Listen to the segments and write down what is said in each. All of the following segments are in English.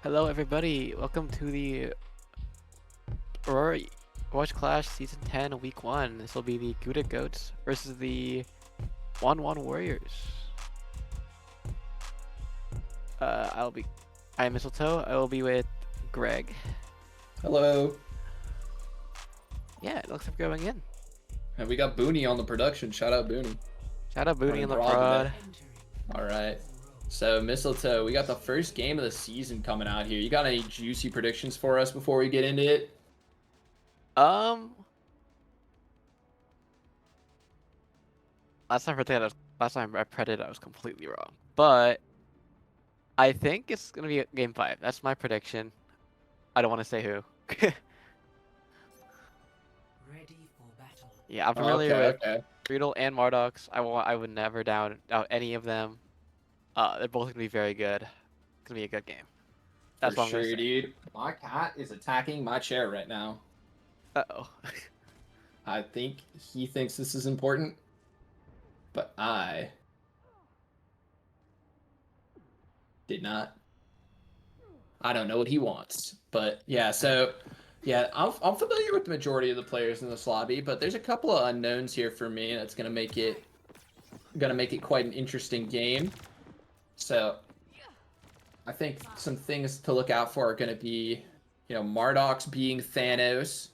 Hello, everybody. Welcome to the Aurora Watch Clash Season 10, Week 1. This will be the Gouda Goats versus the 1-1 Warriors. I am Mistletoe. I will be with Greg. Hello. Yeah, it looks like we're going in. And we got Booney on the production. Shout out Booney. Shout out Booty Running on the broad prod. today. All right. So, Mistletoe, we got the first game of the season coming out here. You got any juicy predictions for us before we get into it? Last time I predicted I was completely wrong. But I think it's gonna be game 5. That's my prediction. I don't want to say who. Ready for battle. Yeah, I'm familiar with Okay. Friedel and Mardox. I would never doubt any of them. They're both gonna be very good. It's gonna be a good game. That's For what I'm gonna sure, say. dude. My cat is attacking my chair right now. Uh-oh. I think he thinks this is important, but I did not. I don't know what he wants, but yeah. So, yeah, I'm familiar with the majority of the players in this lobby, but there's a couple of unknowns here for me. That's gonna make it quite an interesting game. So, I think some things to look out for are gonna be, Mardox being Thanos.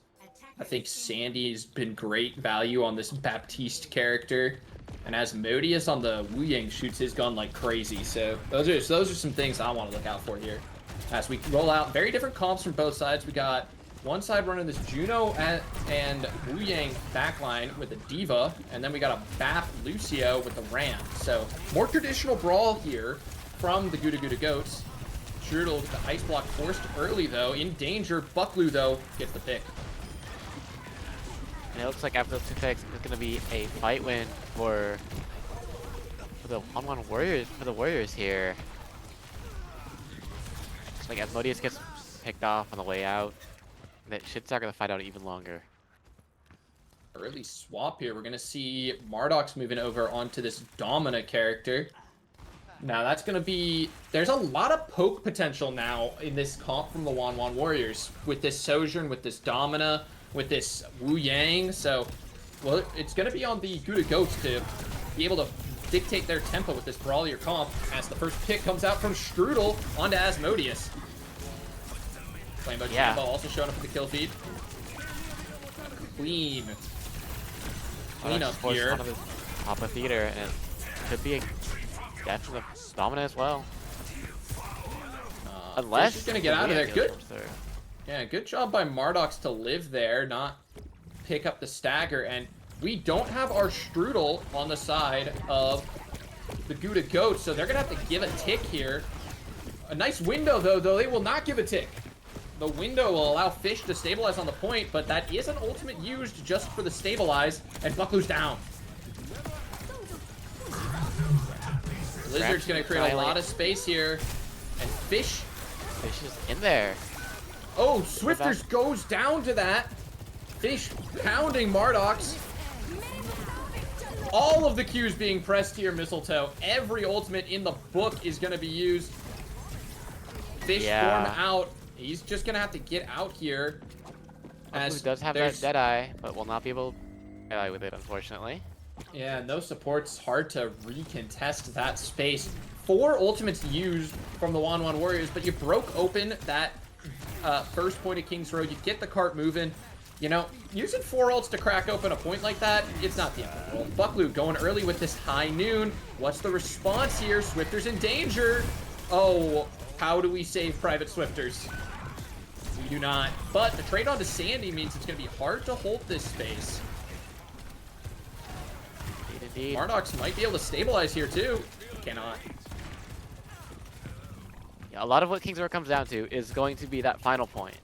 I think Sandy's been great value on this Baptiste character. And Asmodeus on the Wu Yang shoots his gun like crazy. So those are some things I want to look out for here. As we roll out very different comps from both sides. We got one side running this Juno and Wu Yang backline with a Diva. And then we got a Bap Lucio with the Ram. So more traditional brawl here from the Gouda Goats. Strudel with the ice block forced early though. In danger. Bucklu though gets the pick. And it looks like after those two picks, it's gonna be a fight win for the 1-1 Warriors here. Looks like Asmodeus gets picked off on the way out. And that shit's not gonna fight out even longer. Early swap here. We're going to see Mardox moving over onto this Domina character. Now, that's going to be... There's a lot of poke potential now in this comp from the 1-1 Warriors. With this Sojourn, with this Domina, with this Wu Yang. So, well, it's going to be on the Gouda Goats to be able to dictate their tempo with this brawlier comp as the first pick comes out from Strudel onto Asmodeus. Flambeau Chambo also showing up with the kill feed. Clean up here. Onto the top of theater, and it could be a death for the Domina as well. Unless he's gonna get out of there. Good. There. Yeah, good job by Mardox to live there, not pick up the stagger. And we don't have our Strudel on the side of the Gouda Goats, so they're gonna have to give a tick here. A nice window though they will not give a tick. The window will allow Fish to stabilize on the point, but that is an ultimate used just for the stabilize, and Bucklu's down. Lizard's gonna create a lot of space here, and Fish is in there. Oh, Swifters goes down to that. Fish pounding Mardox. All of the Qs being pressed here, Mistletoe. Every ultimate in the book is going to be used. Fish form out. He's just going to have to get out here. As does have that Deadeye, but will not be able to Deadeye with it, unfortunately. Yeah, no support's hard to recontest that space. 4 ultimates used from the 1-1 Warriors, but you broke open that first point of King's Road. You get the cart moving. You know, using 4 ults to crack open a point like that, it's not the end of the world. Bucklu going early with this high noon. What's the response here? Swifter's in danger. Oh, how do we save Private Swifters? We do not. But the trade on to Sandy means it's going to be hard to hold this space. Indeed. Mardox might be able to stabilize here too. Cannot. Yeah, a lot of what King's Road comes down to is going to be that final point.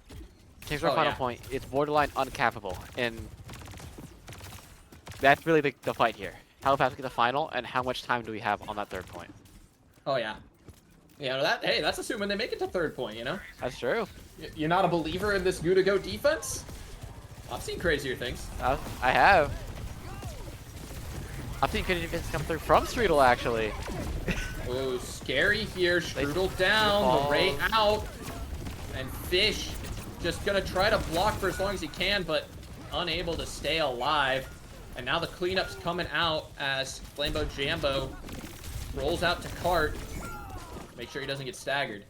King's Road final point, it's borderline uncappable, and that's really the fight here. How fast we get the final, and how much time do we have on that third point? Oh yeah. Yeah, hey, that's assuming they make it to third point, you know? That's true. You're not a believer in this Gouda Go defense? I've seen crazier things. I have. I've seen crazy defense come through from Strudel, actually. Oh, scary here. Strudel down. The Ray out. And Fish just gonna try to block for as long as he can, but unable to stay alive. And now the cleanup's coming out as Flambeau Jambo rolls out to cart. Make sure he doesn't get staggered.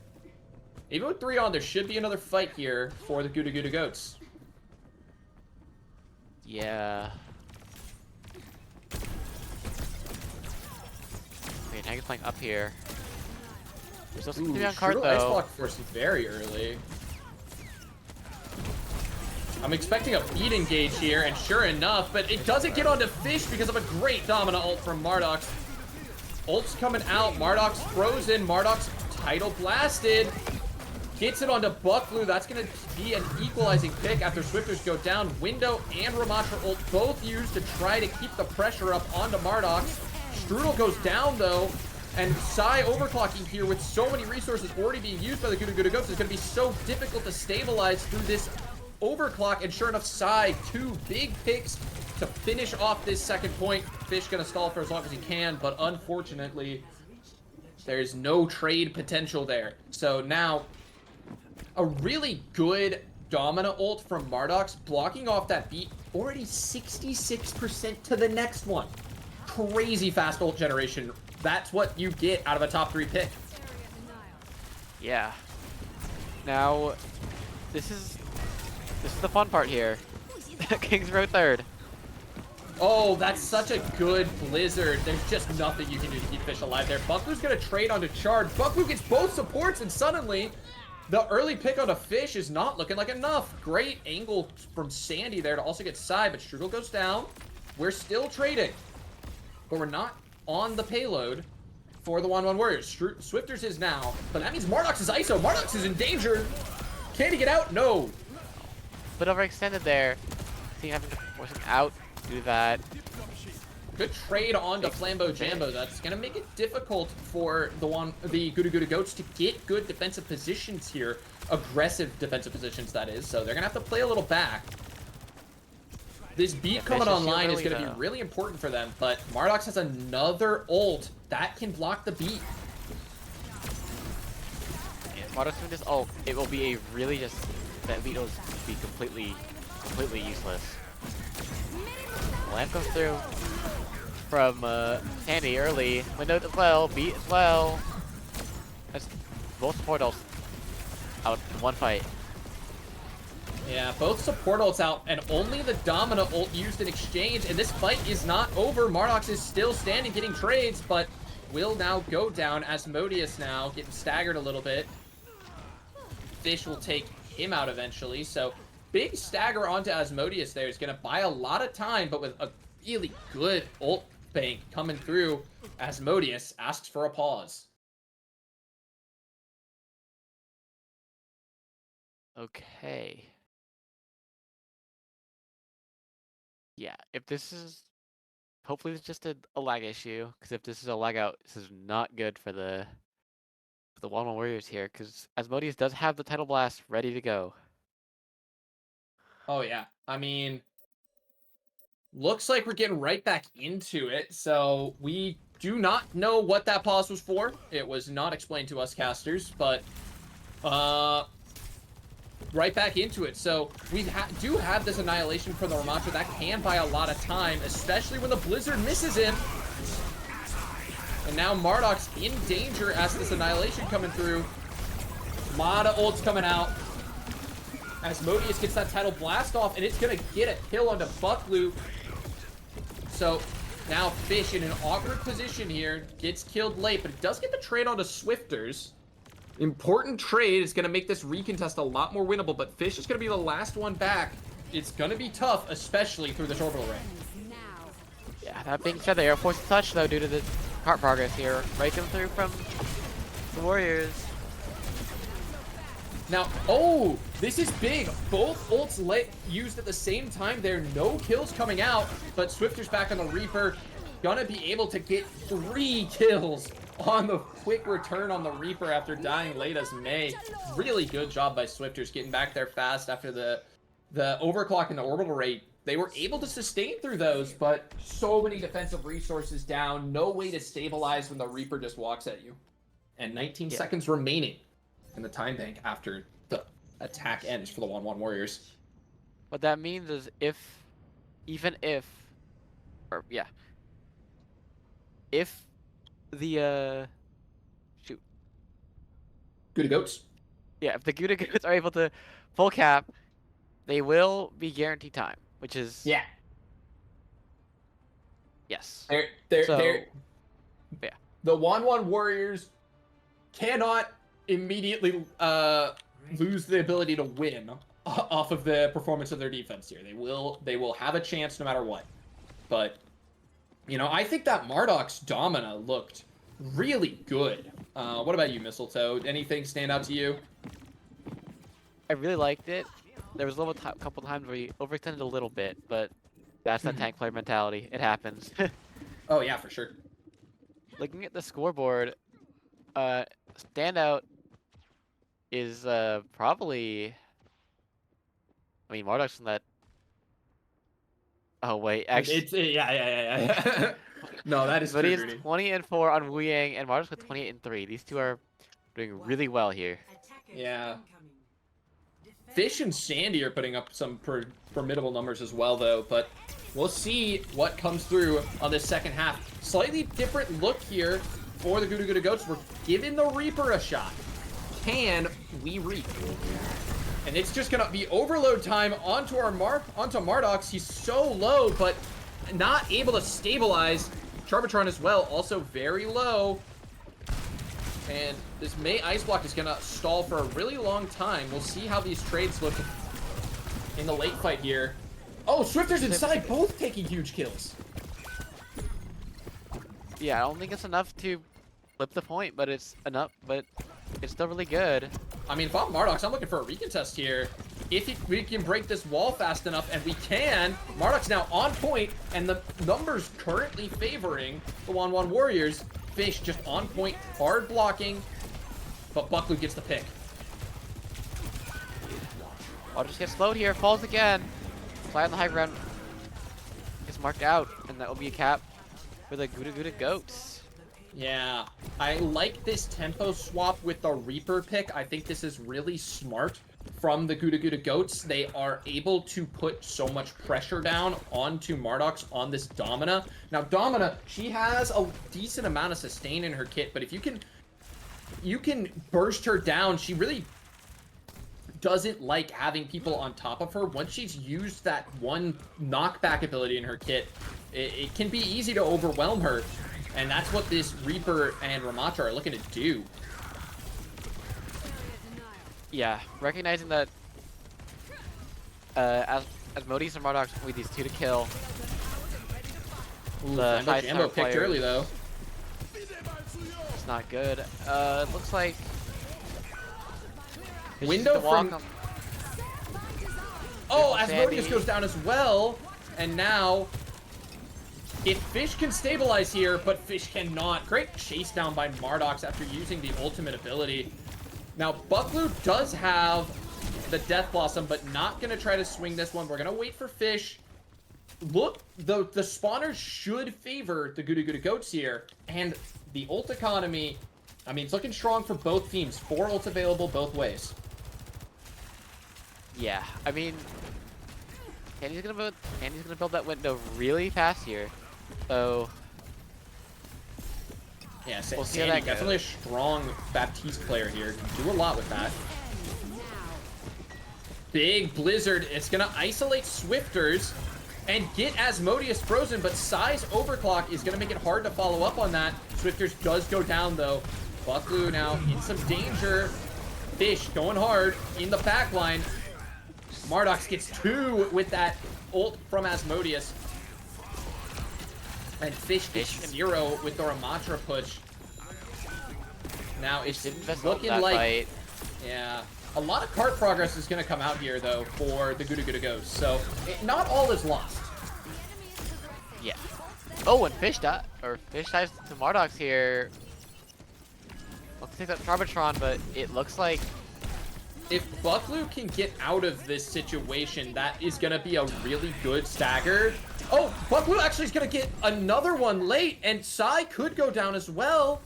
Even with 3 on, there should be another fight here for the Gouda Goats. Yeah. Okay, Tank playing up here. There's still something to be on cart, Strudel though. X-Block forced very early. I'm expecting a beat engage here, and sure enough, but it doesn't get onto Fish because of a great Domina ult from Mardox. Ult's coming out, Mardox frozen, Mardox title blasted. Gets it onto Buckblue. That's going to be an equalizing pick after Swifters go down. Window and Ramatra ult both used to try to keep the pressure up onto Mardox. Strudel goes down, though. And Psy overclocking here with so many resources already being used by the Gouda Goats is going to be so difficult to stabilize through this overclock. And sure enough, Psy, 2 big picks to finish off this second point. Fish going to stall for as long as he can, but unfortunately, there's no trade potential there. So now, a really good Domina ult from Mardox, blocking off that beat, already 66% to the next one. Crazy fast ult generation. That's what you get out of a top 3 pick. Yeah. Now, this is the fun part here. Kings Row 3rd. Oh, that's such a good Blizzard. There's just nothing you can do to keep Fish alive there. Bucklu's gonna trade onto Charge. Bucklu gets both supports, and suddenly, the early pick on a Fish is not looking like enough. Great angle from Sandy there to also get Psy, but Strudel goes down. We're still trading, but we're not on the payload for the 1-1 Warriors. Swifters is now, but that means Mardox is ISO. Mardox is in danger. Can he get out? No. Bit overextended there. See, having to force him out, do that. Good trade onto Flambeau Jambo. That's going to make it difficult for the Gouda Goats to get good defensive positions here. Aggressive defensive positions, that is. So they're going to have to play a little back. This beat coming online is going to be really important for them, but Mardox has another ult that can block the beat. If Mardox with this ult, it will be a really just, that beat will be completely useless. Lamp comes through from Sandy early. Window as well, beat as well. That's both support ults out in one fight. Yeah, both support ults out, and only the Domina ult used in exchange, and this fight is not over. Mardox is still standing, getting trades, but will now go down. Asmodeus now getting staggered a little bit. Fish will take him out eventually, so big stagger onto Asmodeus there is going to buy a lot of time, but with a really good ult bank coming through, Asmodeus asks for a pause. Okay. Yeah, if this is... Hopefully it's just a lag issue, because if this is a lag out, this is not good for the 1-1 Warriors here, because Asmodeus does have the Title Blast ready to go. Oh, yeah. I mean, looks like we're getting right back into it, so we do not know what that pause was for. It was not explained to us casters, but right back into it. So we do have this Annihilation from the Ramatra that can buy a lot of time, especially when the Blizzard misses him. And now Mardox in danger as this Annihilation coming through. Lot of ults coming out. Asmodeus gets that Title Blast off, and it's going to get a kill onto Bucklu. So now Fish in an awkward position here. Gets killed late, but it does get the trade onto Swifters. Important trade is going to make this recontest a lot more winnable, but Fish is going to be the last one back. It's going to be tough, especially through this orbital ring. Yeah, that being said, they are forced to touch, though, due to the cart progress here. Breaking through from the Warriors. Now, oh, this is big. Both ults used at the same time. There are no kills coming out, but Swifter's back on the Reaper. Gonna be able to get 3 kills on the quick return on the Reaper after dying late as May. Really good job by Swifters getting back there fast after the overclock and the orbital rate. They were able to sustain through those, but so many defensive resources down. No way to stabilize when the Reaper just walks at you. And 19 seconds remaining in the time bank after the attack ends for the 1-1 Warriors. What that means is even if, or yeah, if the shoot, Good goats. yeah, if the Gouda Goats are able to full cap, they will be guaranteed time, which is Yeah. yes. They're So yeah, the 1-1 Warriors cannot immediately lose the ability to win off of the performance of their defense here. They will have a chance no matter what. But you know, I think that Marduk's Domina looked really good. What about you, Mistletoe? Anything stand out to you? I really liked it. There was a little couple times where he overextended a little bit, but that's that tank player mentality. It happens. Oh yeah, for sure. Looking at the scoreboard, standout is probably. I mean, Marduk's in that. Oh wait, actually, It's yeah. No, that is but true, he's Rudy. 20-4 on Wu Yang, and Marduk's with 28-3. These two are doing really well here. Yeah. Fish and Sandy are putting up some formidable numbers as well, though, but we'll see what comes through on this second half. Slightly different look here for the Gouda Goats. We're giving the Reaper a shot. Can we reap? And it's just gonna be overload time onto Mardox. He's so low, but not able to stabilize. Charbatron as well, also very low. And this May Ice Block is gonna stall for a really long time. We'll see how these trades look in the late fight here. Oh, Swifters inside, both taking huge kills. Yeah, I don't think it's enough to flip the point, but it's enough. But it's still really good. I mean, if I'm Mardox, I'm looking for a recontest here. If we can break this wall fast enough, and we can, Mardox now on point, and the numbers currently favoring the 1-1 Warriors. Fish just on point, hard blocking, but Bucklu gets the pick. I'll just get slowed here, falls again. Fly on the high ground. Gets marked out, and that will be a cap for the Gouda Goats. Yeah, I like this tempo swap with the Reaper pick. I think this is really smart from the Gouda Goats. They are able to put so much pressure down onto Mardox on this Domina. Now, Domina, she has a decent amount of sustain in her kit, but if you can burst her down, she really doesn't like having people on top of her. Once she's used that one knockback ability in her kit, it can be easy to overwhelm her. And that's what this Reaper and Ramatra are looking to do. Yeah, recognizing that Asmodeus and Mardox need these two to kill. Ooh, The high Jambo star picked early, players. though. It's not good. It looks like it's Window just a walk from... on- Oh, Sandy. Asmodeus goes down as well. And now, if Fish can stabilize here, but Fish cannot. Great chase down by Mardox after using the ultimate ability. Now, Bucklu does have the Death Blossom, but not going to try to swing this one. We're going to wait for Fish. Look, the spawners should favor the Gouda Goats here. And the ult economy, I mean, it's looking strong for both teams. 4 ults available both ways. Yeah, I mean, Candy's gonna build that window really fast here. So Yeah, We'll see how Sandy, that definitely a goes. strong Baptiste player here. Can do a lot with that. Big Blizzard. It's going to isolate Swifters and get Asmodeus frozen, but Psy's Overclock is going to make it hard to follow up on that. Swifters does go down, though. Bucklu now in some danger. Fish going hard in the back line. Mardox gets 2 with that ult from Asmodeus. And Fish gets 0 with the Ramatra push. Now it's didn't mess up looking that like... fight. Yeah. A lot of cart progress is going to come out here, though, for the Gouda Goats. So, not all is lost. Yeah. Oh, and Fish dives to Mardox here. Let's take that Charbatron, but it looks like If Bucklu can get out of this situation, that is going to be a really good stagger. Oh, Bucklu actually is going to get another one late, and Psy could go down as well.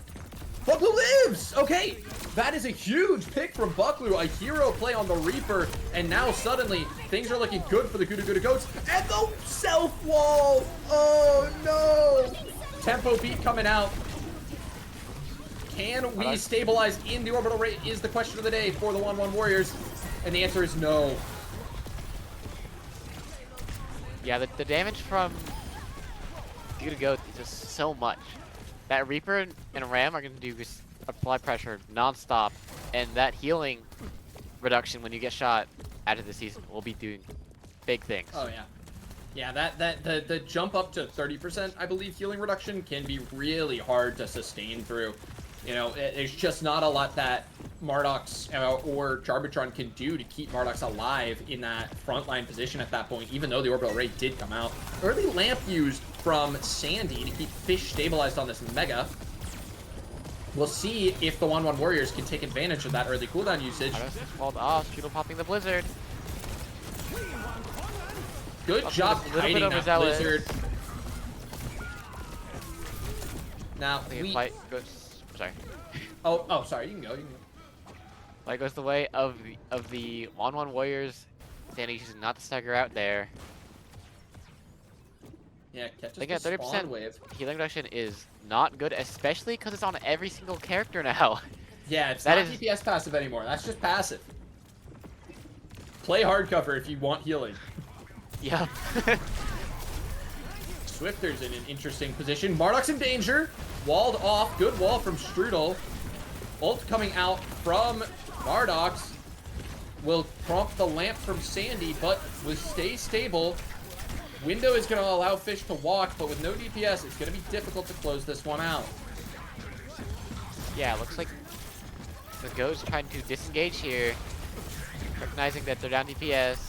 Bucklu lives! Okay, that is a huge pick from Bucklu. A hero play on the Reaper, and now suddenly things are looking good for the Gouda Goats. And the self-wall! Oh no! Tempo beat coming out. Can we stabilize in the orbital rate is the question of the day for the 1-1 Warriors. And the answer is no. Yeah, the damage from Gouda Goat is just so much. That Reaper and Ram are going to do just apply pressure non-stop, and that healing reduction when you get shot out of the season will be doing big things. Oh yeah. Yeah, the jump up to 30%, I believe, healing reduction can be really hard to sustain through. You know, there's just not a lot that Mardox or Jarbitron can do to keep Mardox alive in that frontline position at that point, even though the orbital rate did come out. Early lamp used from Sandy to keep Fish stabilized on this Mega. We'll see if the 1-1 Warriors can take advantage of that early cooldown usage. Mardox is called off, Strudel popping the Blizzard. Good job hiding that Blizzard. Now, fight goes... Sorry. Oh, sorry. You can go. You can go. Fight goes the way of the 1-1 Warriors. Sandy chooses not to stagger out there. Yeah, catches Again, the 30% spawn wave. healing reduction is not good, especially because it's on every single character now. Yeah, it's that not DPS passive anymore. That's just passive. Play hard cover if you want healing. Yeah. Swifter's in an interesting position. Mardox in danger. Walled off. Good wall from Strudel. Ult coming out from Mardox. Will prompt the lamp from Sandy, but will stay stable. Window is going to allow Fish to walk, but with no DPS, it's going to be difficult to close this one out. Yeah, it looks like the Goat's trying to disengage here, recognizing that they're down DPS.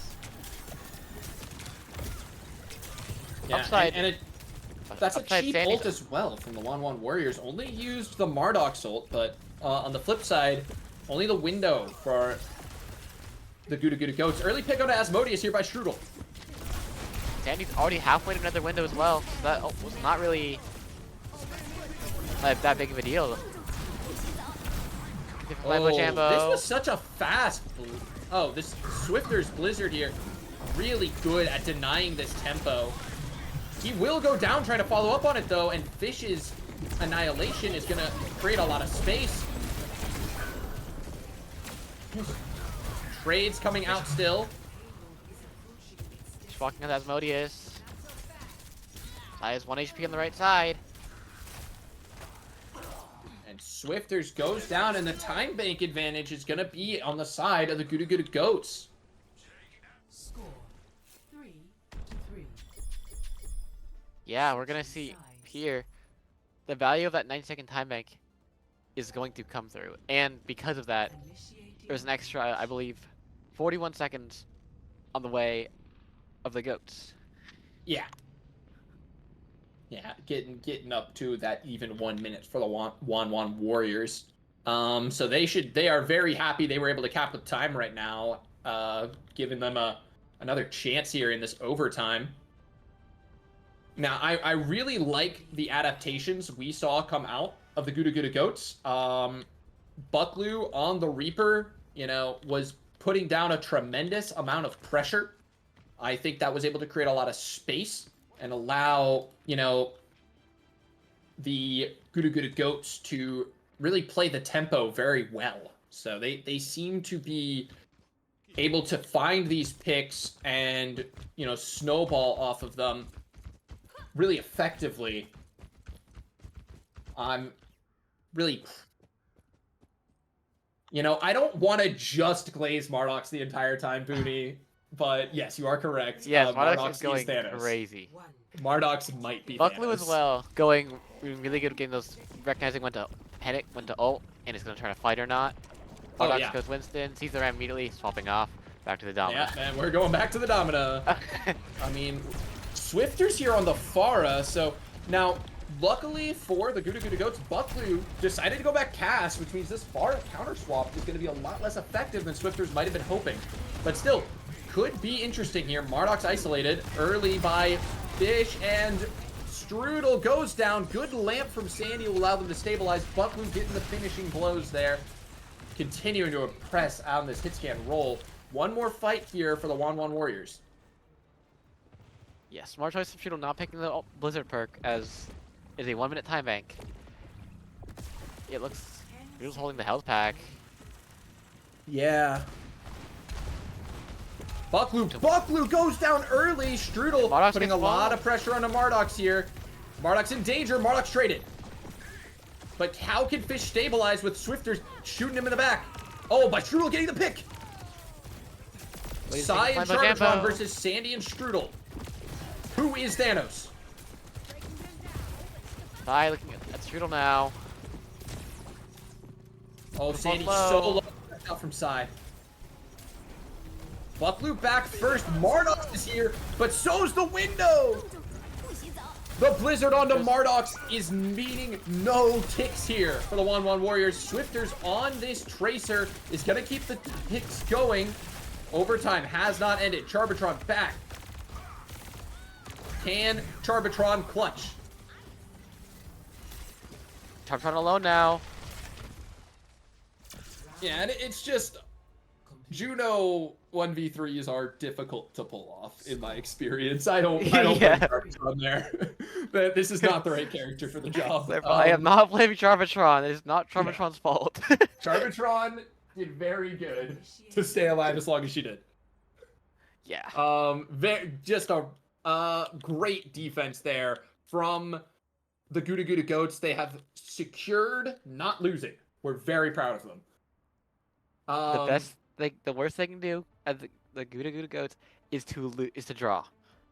Yeah, Upside. That's a upside cheap Sandy. ult as well from the 1-1 Warriors. Only used the Mardox ult, but on the flip side, only the window for the Gouda Goats. Early pick on Asmodeus here by Strudel. Sandy's already halfway to another window as well, so that was not really that big of a deal. Oh, this was such a fast... Oh, this Swifter's Blizzard here, really good at denying this tempo. He will go down trying to follow up on it, though, and Fish's Annihilation is going to create a lot of space. Trades coming out still. Just walking on Asmodeus. Sai has 1 HP on the right side. And Swifters goes down, and the time bank advantage is going to be on the side of the Gouda Goats. Score 3-3. Yeah, we're gonna see here the value of that 90-second time bank is going to come through, and because of that, there's an extra, I believe, 41 seconds on the way of the Goats. Yeah. Yeah, getting up to that even 1 minute for the 1-1 Warriors. So they are very happy they were able to cap the time right now, giving them another chance here in this overtime. Now, I really like the adaptations we saw come out of the Gouda Goats. Bucklu on the Reaper, was putting down a tremendous amount of pressure. I think that was able to create a lot of space and allow, the Gouda Goats to really play the tempo very well. So they seem to be able to find these picks and, snowball off of them really effectively. I'm really... I don't want to just glaze Mardox the entire time, Booty, but yes, you are correct. Yes, Mardox Mardox is going Thanos. crazy. Mardox might be Bucklu Thanos. as well, going really good getting those, recognizing when to panic, when to ult, and is going to try to fight or not. Oh, Mardox yeah. goes Winston, sees the ram immediately, swapping off, back to the Domina. Yeah, and we're going back to the Domina. I mean, Swifter's here on the Pharah, so now, luckily for the Gouda Goats, Bucklu decided to go back cast, which means this Pharah counter swap is going to be a lot less effective than Swifters might have been hoping. But still, could be interesting here. Mardox isolated early by Fish, and Strudel goes down. Good lamp from Sandy will allow them to stabilize. Bucklu getting the finishing blows there. Continuing to impress on this hit scan roll. One more fight here for the Wanwan Warriors. Yeah, smart choice from Strudel not picking the Blizzard perk as is a 1 minute time bank. It looks Strudel's holding the health pack. Yeah. Bucklu goes down early. Strudel Mardox putting a lot of pressure on the Mardox here. Mardox in danger. Mardox traded. But how can Fish stabilize with Swifters shooting him in the back? Oh, by Strudel getting the pick. Sai and Charmatron versus Sandy and Strudel. Who is Thanos? Sai looking at Strudel now. Oh, Sandy's so low out from Sai. Bucklu back first. Mardox is here, but so's the window. The Blizzard onto Mardox is meaning no ticks here for the Wanwan Warriors. Swifters on this Tracer is going to keep the ticks going. Overtime has not ended. Charbatron back. Can Charbatron clutch? Charmatron alone now. Yeah, and it's just Juno 1v3s are difficult to pull off in my experience. I don't Yeah. blame Charbatron there. This is not the right character for the job. I am not blaming Charmatron. It's not Charmatron's fault. Charmatron did very good to stay alive as long as she did. Yeah. Just a great defense there from the Gouda Goats. They have secured not losing. We're very proud of them. The worst they can do as the Gouda Goats is to draw.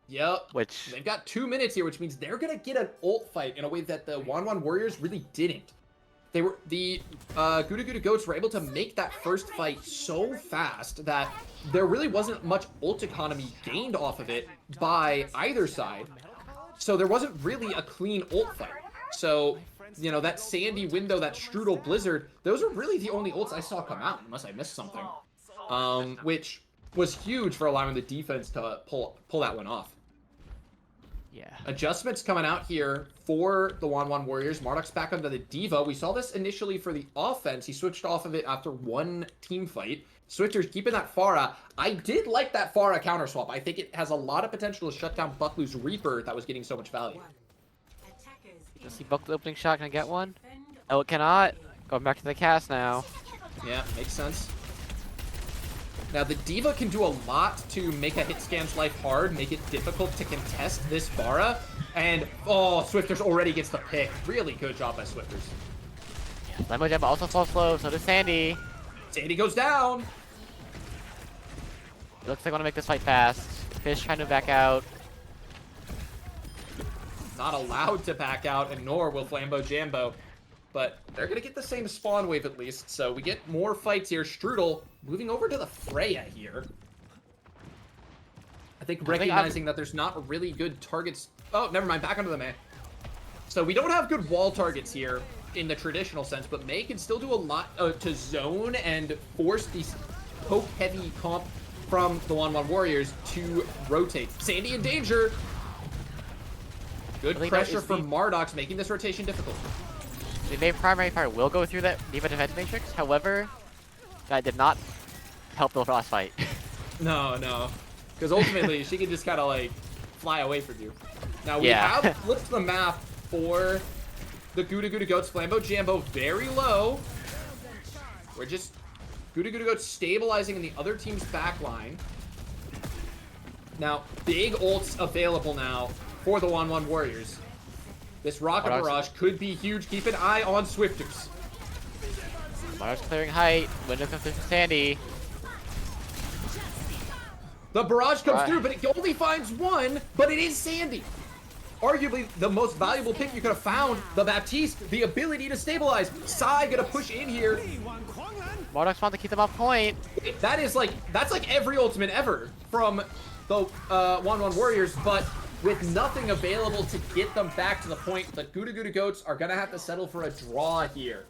Yep. Which They've got 2 minutes here, which means they're gonna get an ult fight in a way that the Wanwan Warriors really didn't. The Gouda Goats were able to make that first fight so fast that there really wasn't much ult economy gained off of it by either side. So there wasn't really a clean ult fight. So, you know, that Sandy window, that Strudel Blizzard, those are really the only ults I saw come out, unless I missed something. Which was huge for allowing the defense to pull that one off. Yeah. Adjustments coming out here for the Wanwan Warriors. Mardox back onto the Diva. We saw this initially for the offense. He switched off of it after one team fight. Switchers keeping that Pharah. I did like that Pharah counter swap. I think it has a lot of potential to shut down Bucklu's Reaper that was getting so much value. Just see Bucklu opening shot. Can I get one? Oh, it cannot. Going back to the cast now. Yeah, makes sense. Now, the Diva can do a lot to make a hit scan's life hard, make it difficult to contest this Pharah. And, oh, Swifters already gets the pick. Really good job by Swifters. Lemon Jump also falls slow, so does Sandy. Sandy goes down. It looks like I want to make this fight fast. Fish trying to back out. Not allowed to back out, and nor will Flambo Jambo. But they're going to get the same spawn wave at least, so we get more fights here. Strudel moving over to the Freya here. I think recognizing that there's not really good targets. Oh, never mind. Back onto the May. So we don't have good wall targets here in the traditional sense, but May can still do a lot to zone and force these poke-heavy comp from the Wanwan Warriors to rotate. Sandy in danger. Good pressure from Mardox, making this rotation difficult. The main primary fire will go through that Diva defense matrix. However, that did not help the last fight. No. Because ultimately, she can just kind of like fly away from you. Now, we have flipped the map for the Gouda Goats. Flambo Jambo very low. We're just Gouda Goats stabilizing in the other team's back line. Now, big ults available now for the Wanwan Warriors. This Rocket Barrage could be huge. Keep an eye on Swifters. Barrage clearing height. Window comes through for Sandy. The barrage comes through, but it only finds one, but it is Sandy. Arguably the most valuable pick you could have found. The Baptiste, the ability to stabilize. Sai gonna push in here. Mardox wants to keep them off point. That's like every ultimate ever from the Wanwan Warriors, but with nothing available to get them back to the point, the Gouda Goats are gonna have to settle for a draw here.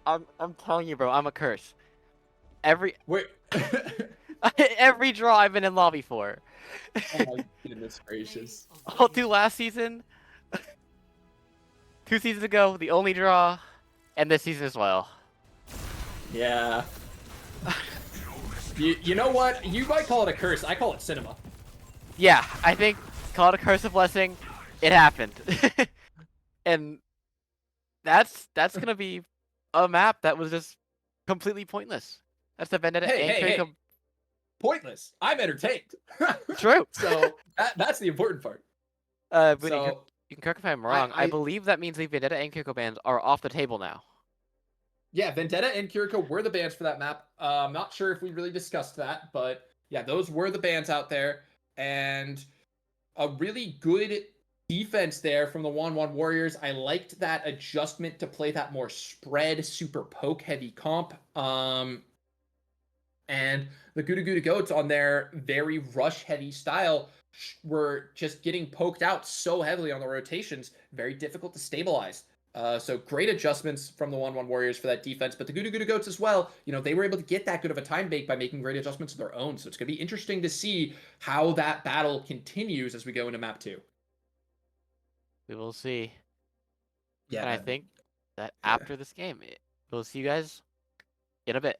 I'm telling you, bro, I'm a curse. Every Wait. every draw I've been in lobby for. Oh my goodness gracious. All through last season, 2 seasons ago, the only draw, and this season as well. Yeah. You know what? You might call it a curse. I call it cinema. Yeah, I think call it a curse of blessing. It happened, and that's gonna be a map that was just completely pointless. That's the Vendetta Hey, and hey, hey. Kiriko. Pointless. I'm entertained. True. So that's the important part. But So you can correct me if I'm wrong. I I believe that means the Vendetta and Kiriko bans are off the table now. yeah, Vendetta and Kiriko were the bans for that map. I'm not sure if we really discussed that, but yeah, those were the bans out there, and a really good defense there from the 1-1 Warriors. I liked that adjustment to play that more spread, super poke heavy comp. And the Gouda Gouda Goats on their very rush heavy style were just getting poked out so heavily on the rotations, very difficult to stabilize. So great adjustments from the 1-1 Warriors for that defense, but the Gouda Gouda Goats as well, they were able to get that good of a time bake by making great adjustments of their own. So it's going to be interesting to see how that battle continues as we go into map 2. We will see. Yeah. And I think that after this game, we'll see you guys in a bit.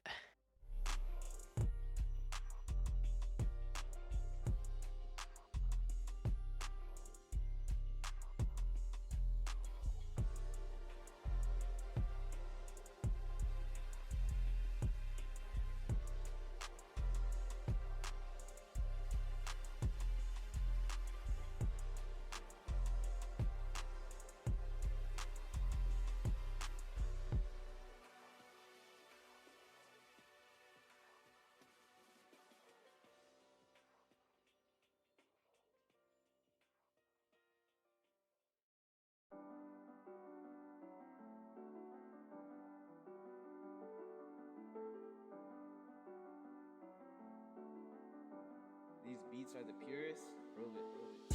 These beats are the purest. Prove it, prove it.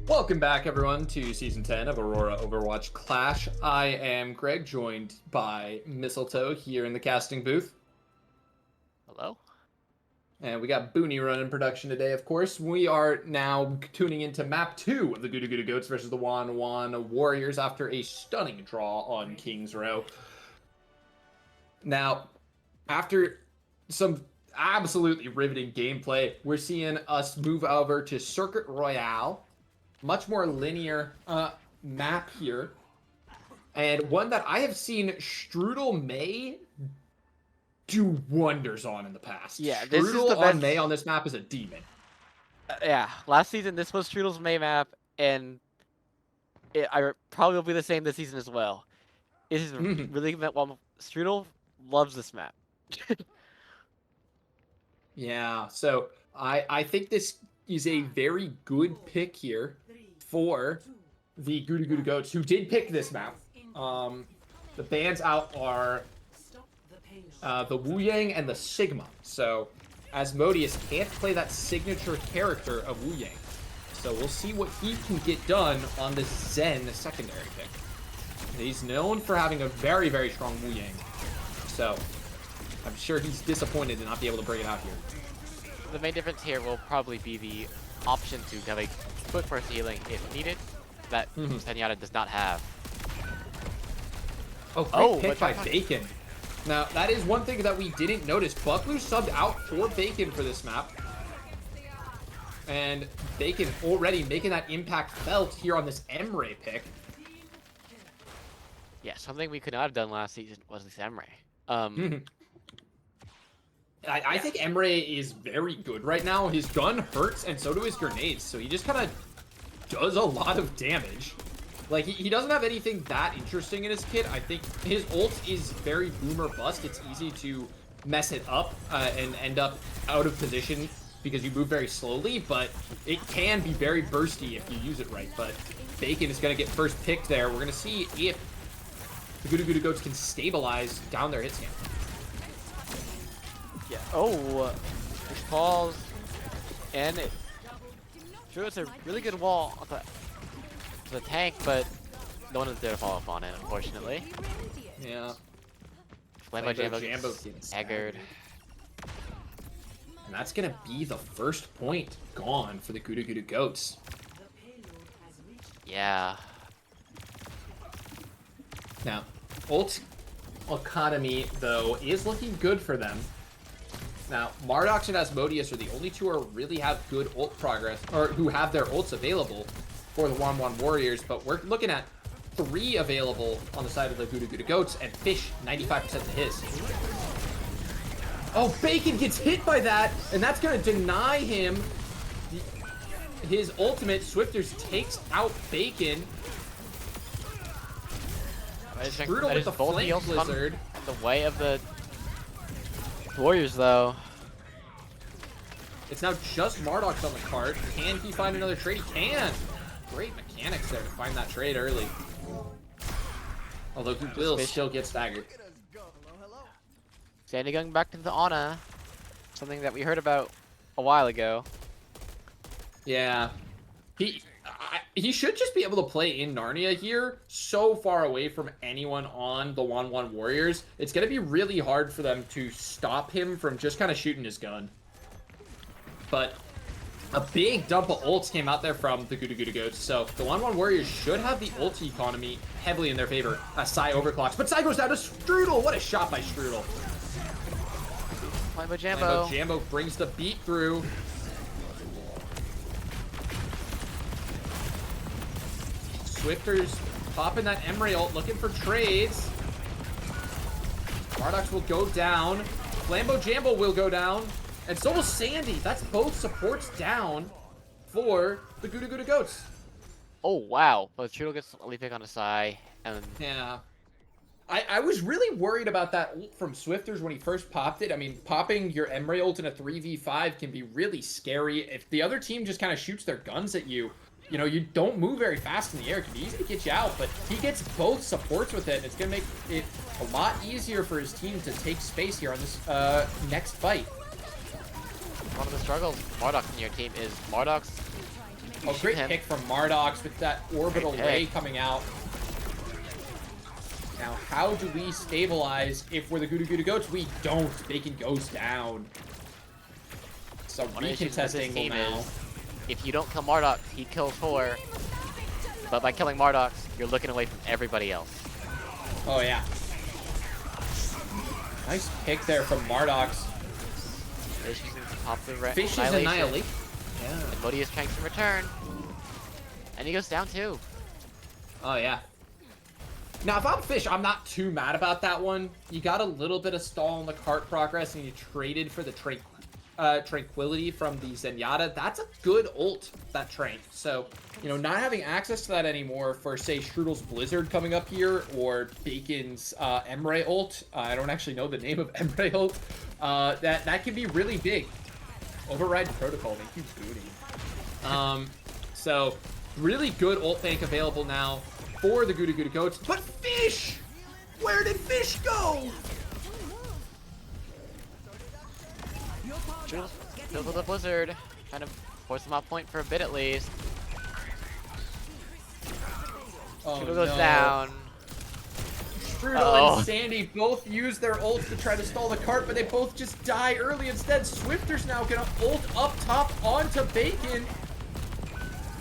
Welcome back, everyone, to Season 10 of Aurora Overwatch Clash. I am Greg, joined by Mistletoe here in the casting booth. Hello? And we got Booney running production today, of course. We are now tuning into Map 2 of the Gouda Gouda Goats versus the Wan Wan Warriors after a stunning draw on King's Row. Now, after some absolutely riveting gameplay, we're seeing us move over to Circuit Royale. Much more linear map here. And one that I have seen Strudel May do wonders on in the past. Yeah, this is Strudel the on best- May on this map is a demon. Yeah, last season this was Strudel's May map, and I probably will be the same this season as well. It is really well. Strudel loves this map. Yeah, so I think this is a very good pick here for the Gouda Gouda Goats, who did pick this map. The bans out are the Wu Yang and the Sigma. So Asmodeus can't play that signature character of Wu Yang. So we'll see what he can get done on this Zen secondary pick. He's known for having a very, very strong Wu Yang. So I'm sure he's disappointed to not be able to bring it out here. The main difference here will probably be the option to have a quick burst healing if needed, that Zenyatta does not have. Oh, great pick but by Bacon. Now, that is one thing that we didn't notice. Bucklu subbed out for Bacon for this map. And Bacon already making that impact felt here on this Emre pick. Yeah, something we could not have done last season was this Emre. I think Emre is very good right now. His gun hurts, and so do his grenades. So he just kind of does a lot of damage. Like, he doesn't have anything that interesting in his kit. I think his ult is very boom or bust. It's easy to mess it up and end up out of position because you move very slowly, but it can be very bursty if you use it right. But Bacon is going to get first pick there. We're going to see if the Gouda Gouda Goats can stabilize down their hit scan. Yeah. Oh, this falls, and it. Sure, it's a really good wall to the tank, but no one is there to follow up on it, unfortunately. Yeah. Flambo Jambo Jambo gets gets staggered. And that's going to be the first point gone for the Gouda Gouda Goats. Yeah. Now, ult economy, though, is looking good for them. Now, Mardox and Asmodeus are the only two who really have good ult progress, or who have their ults available for the Wan Wan Warriors, but we're looking at 3 available on the side of the Gouda Gouda Goats, and Fish 95% to his. Oh, Bacon gets hit by that, and that's going to deny him his ultimate. Swifters takes out Bacon. Brutal with the Flame Blizzard. The way of the Warriors, though. It's now just Mardox on the cart. Can he find another trade? He can. Great mechanics there to find that trade early. Although he will still get staggered. Sandy going back to the Ana. Something that we heard about a while ago. Yeah. He should just be able to play in Narnia here, so far away from anyone on the Wan Wan Warriors. It's going to be really hard for them to stop him from just kind of shooting his gun. But a big dump of ults came out there from the Gouda Gouda Goats, so the Wan Wan Warriors should have the ult economy heavily in their favor as Sai overclocks. But Sai goes down to Strudel! What a shot by Strudel! Flambo Jambo. Flambo Jambo brings the beat through. Swifters popping that Emre ult, looking for trades. Mardox will go down. Flambo Jambo will go down. And so will Sandy. That's both supports down for the Gouda Gouda Goats. Oh, wow. But Trudeau gets a lead pick on the side. And Yeah. I was really worried about that ult from Swifters when he first popped it. I mean, popping your Emre ult in a 3v5 can be really scary. If the other team just kind of shoots their guns at you, you know, you don't move very fast in the air. It can be easy to get you out, but he gets both supports with it. It's going to make it a lot easier for his team to take space here on this next fight. one of the struggles Mardox in your team is Mardox Oh, great pick from Mardox with that orbital ray coming out. Now, how do we stabilize if we're the Gouda Goats? We don't. Bacon goes down. So recontest angle now. If you don't kill Mardox, he kills 4. But by killing Mardox, you're looking away from everybody else. Oh, yeah. Nice pick there from Mardox. Fish is gonna pop the Fish is annihilate. Yeah. And Bodhi is trying to return. And he goes down too. Oh, yeah. Now, if I'm Fish, I'm not too mad about that one. You got a little bit of stall in the cart progress, and you traded for the Tranquility from the Zenyatta. That's a good ult, that Trank. So, you know, not having access to that anymore for, say, Strudel's Blizzard coming up here, or Bacon's Emre ult. I don't actually know the name of Emre ult. That can be really big. Override protocol, thank you, Booty. So, really good ult bank available now for the Gouda Goats. But Fish! Where did Fish go? Kills with the Blizzard. Kind of force him off point for a bit at least. Oh, Strudel goes down. Strudel and Sandy both use their ults to try to stall the cart, but they both just die early instead. Swifter's now gonna ult up top onto Bacon.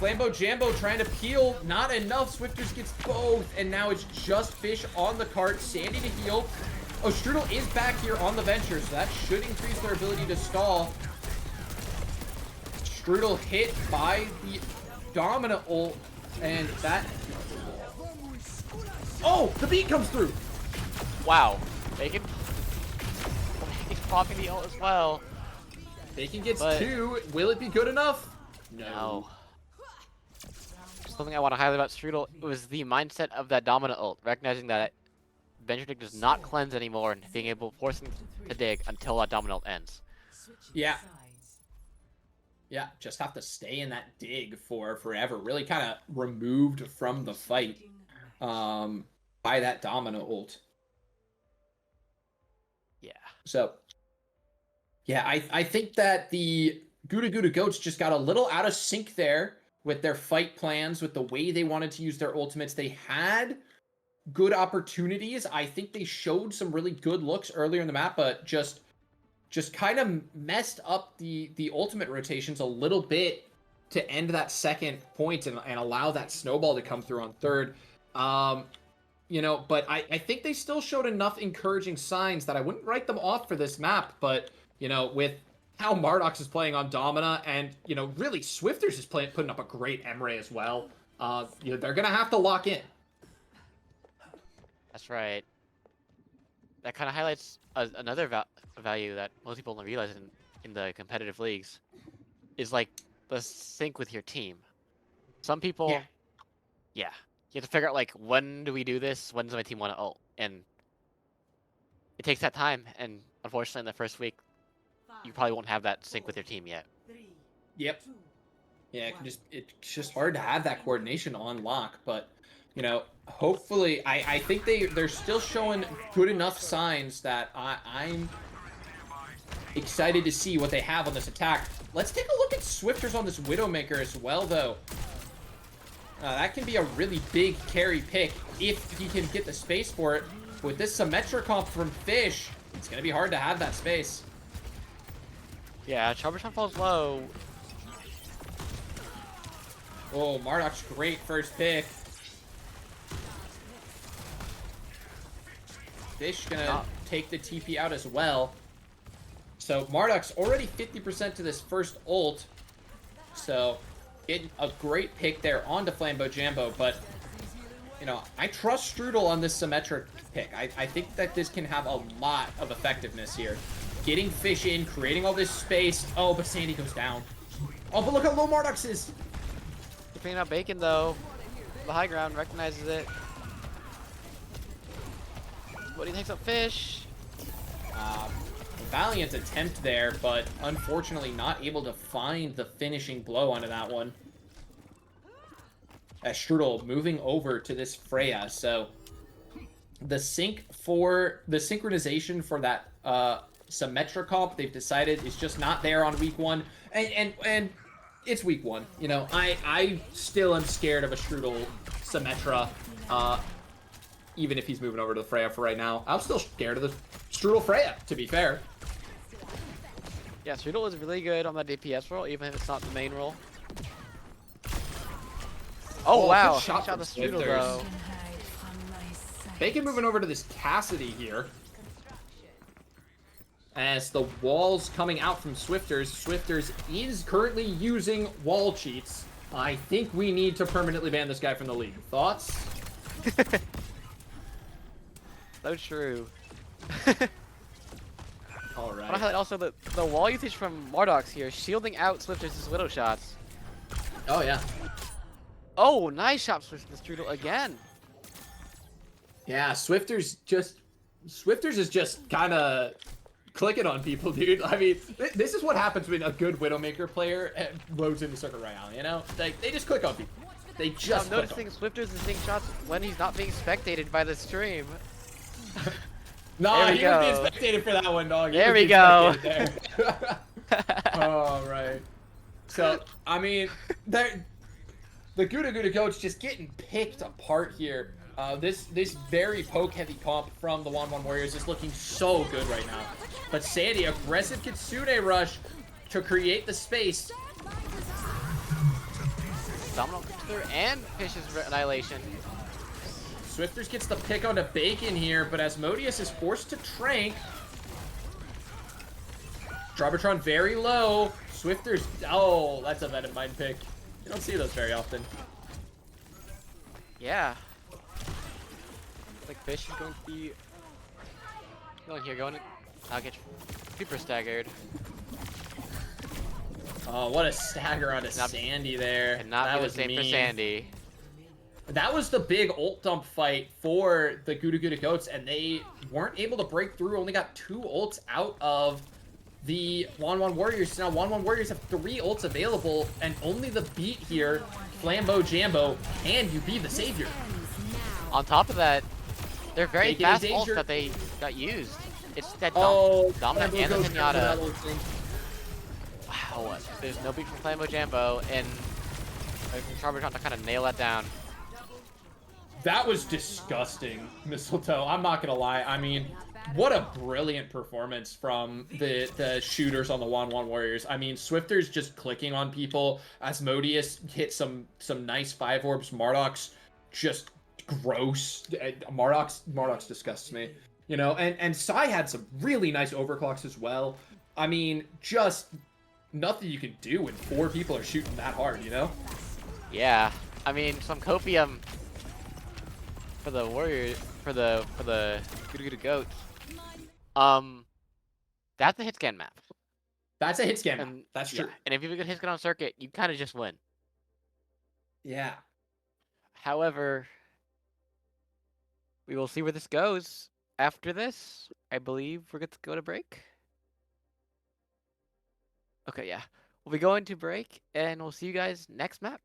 Flambo Jambo trying to peel, not enough. Swifters gets both, and now it's just Fish on the cart. Sandy to heal. Oh, Strudel is back here on the Venture, so that should increase their ability to stall. Strudel hit by the Dominant ult, and that... Oh, the beat comes through! Wow. Bacon. He's popping the ult as well. Bacon gets 2. Will it be good enough? No. Something I want to highlight about Strudel was the mindset of that Dominant ult, recognizing that Venture Dig does not cleanse anymore and being able to force him to dig until that Dominant ult ends. Yeah. Yeah, just have to stay in that dig for forever. Really kind of removed from the fight by that Domino ult. Yeah. So, yeah, I think that the Gouda Goats just got a little out of sync there with their fight plans, with the way they wanted to use their ultimates. They had good opportunities. I think they showed some really good looks earlier in the map, but just kind of messed up the ultimate rotations a little bit to end that second point and allow that snowball to come through on third. You know, but I think they still showed enough encouraging signs that I wouldn't write them off for this map. But, you know, with how Mardox is playing on Domina, and, you know, really Swifters is putting up a great Emre as well. You know, they're going to have to lock in. That's right. That kind of highlights another value that most people don't realize in the competitive leagues is like the sync with your team. Some people, yeah, you have to figure out like, when do we do this? When does my team want to ult? And it takes that time. And unfortunately, in the first week, you probably won't have that sync with your team yet. Yep. Yeah, it's just hard to have that coordination on lock, but you know, hopefully, I think they're still showing good enough signs that I'm excited to see what they have on this attack. Let's take a look at Swifters on this Widowmaker as well, though. That can be a really big carry pick if he can get the space for it. With this Symmetra comp from Fish, it's going to be hard to have that space. Yeah, Troubleshot falls low. Oh, Mardox, great first pick. Fish gonna take the TP out as well. So Mardox already 50% to this first ult. So getting a great pick there onto Flambo Jambo, but you know, I trust Strudel on this symmetric pick. I think that this can have a lot of effectiveness here. Getting Fish in, creating all this space. Oh, but Sandy goes down. Oh, but look how low Mardox is. Keeping out Bacon though. The high ground recognizes it. What do you think's up Fish? Valiant attempt there, but unfortunately not able to find the finishing blow onto that one. As Strudel moving over to this Freya, so the synchronization for that Symmetra comp they've decided is just not there on week 1, and it's week 1. You know, I still am scared of a Strudel Symmetra, even if he's moving over to the Freya for right now. I'm still scared of the Strudel Freya, to be fair. Yeah, Strudel is really good on that DPS role, even if it's not the main role. Oh, wow, good shot shot the from Strudel Swifters. though. Bacon moving over to this Cassidy here. As the walls coming out from Swifters. Swifters is currently using wall cheats. I think we need to permanently ban this guy from the league. Thoughts? So true. All I want to right. highlight also the wall usage from Mardox here, shielding out Swifters' Widow shots. Oh, yeah. Oh, nice shot from the Strudel again. Yeah, Swifters is just kind of clicking on people, dude. I mean, this is what happens when a good Widowmaker player loads into Circuit Royale, you know? Like, they just click on people. They just I'm click noticing on. Swifters is seeing shots when he's not being spectated by the stream. Nah, There we he was being go. spectated for that one, dog. He There was we being go. spectated there. All right. So, I mean, the Gouda coach just getting picked apart here. This very poke-heavy comp from the 1-1 Warriors is looking so good right now. But Sandy, aggressive Kitsune rush to create the space. Domino comes through and fishes Annihilation. Swifters gets the pick onto Bacon here, but Asmodeus is forced to trank. Drawbertron very low. Swifters, oh, that's a Venom Mind pick. You don't see those very often. Yeah. Like Fish is going to be going here, going to I'll get super staggered. Oh, what a stagger onto Not- Sandy there. And not that be the was same for mean. Sandy. That was the big ult dump fight for the Gouda Goats, and they weren't able to break through. Only got 2 ults out of the 1-1 Warriors. Now 1-1 Warriors have 3 ults available, and only the beat here, Flambeau Jambo, can you be the savior? On top of that, they're very Taking a fast ults danger. that they got used. It's that Oh, Dominant Flambeau and the goes down to that Pinata. ult thing. Wow, there's no beat from Flambeau Jambo, and Charbonneau to kind of nail that down. That was disgusting, Mistletoe. I'm not gonna lie. I mean, what a brilliant performance from the shooters on the 1-1 Warriors. I mean, Swifters just clicking on people. Asmodeus hit some nice 5 orbs. Mardox just gross. Mardox disgusts me. You know, and Sai had some really nice overclocks as well. I mean, just nothing you can do when 4 people are shooting that hard, you know? Yeah, I mean some copium for the Warrior for the Gouda Goats. That's a hit scan map. That's a hit scan. And That's yeah, true. and if you get hit scan on circuit, you kind of just win. Yeah. However, we will see where this goes. After this, I believe we're good to go to break. Okay, yeah. We'll be going to break, and we'll see you guys next map.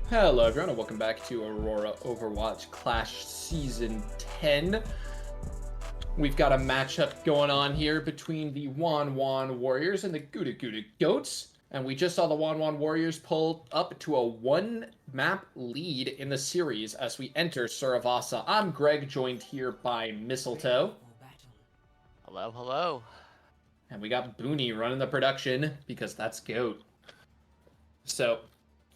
Hello everyone and welcome back to Aurora Overwatch Clash Season 10. We've got a matchup going on here between the Wan Warriors and the Gouda Goats. And we just saw the Wan Warriors pull up to a 1-map lead in the series as we enter Suravasa. I'm Greg, joined here by Mistletoe. Hello, hello. And we got Booney running the production because that's GOAT. So,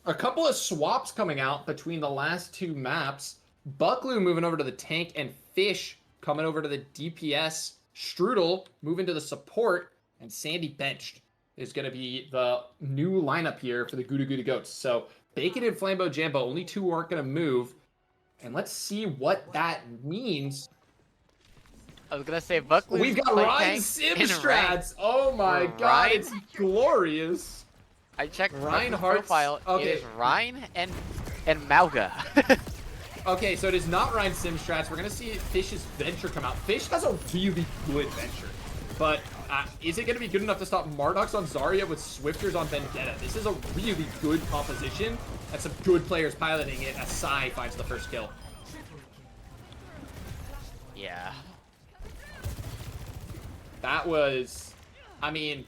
a couple of swaps coming out between the last two maps. Buckloo moving over to the tank and Fish coming over to the DPS. Strudel moving to the support, and Sandy benched is going to be the new lineup here for the Gouda Goats. So Bacon and Flambeau Jambo, only two aren't going to move. And let's see what that means. I was gonna say Buckley. We've got Ryan Simstrats. Oh my god, it's glorious. I checked Reinhardt's profile. Okay. It is Ryan and Mauga. Okay, so it is not Ryan Simstrats. We're gonna see Fish's venture come out. Fish has a really good venture, but is it gonna be good enough to stop Mardox on Zarya with Swifters on Vendetta? This is a really good composition and some good players piloting it as Sai finds the first kill. Yeah. That was, I mean,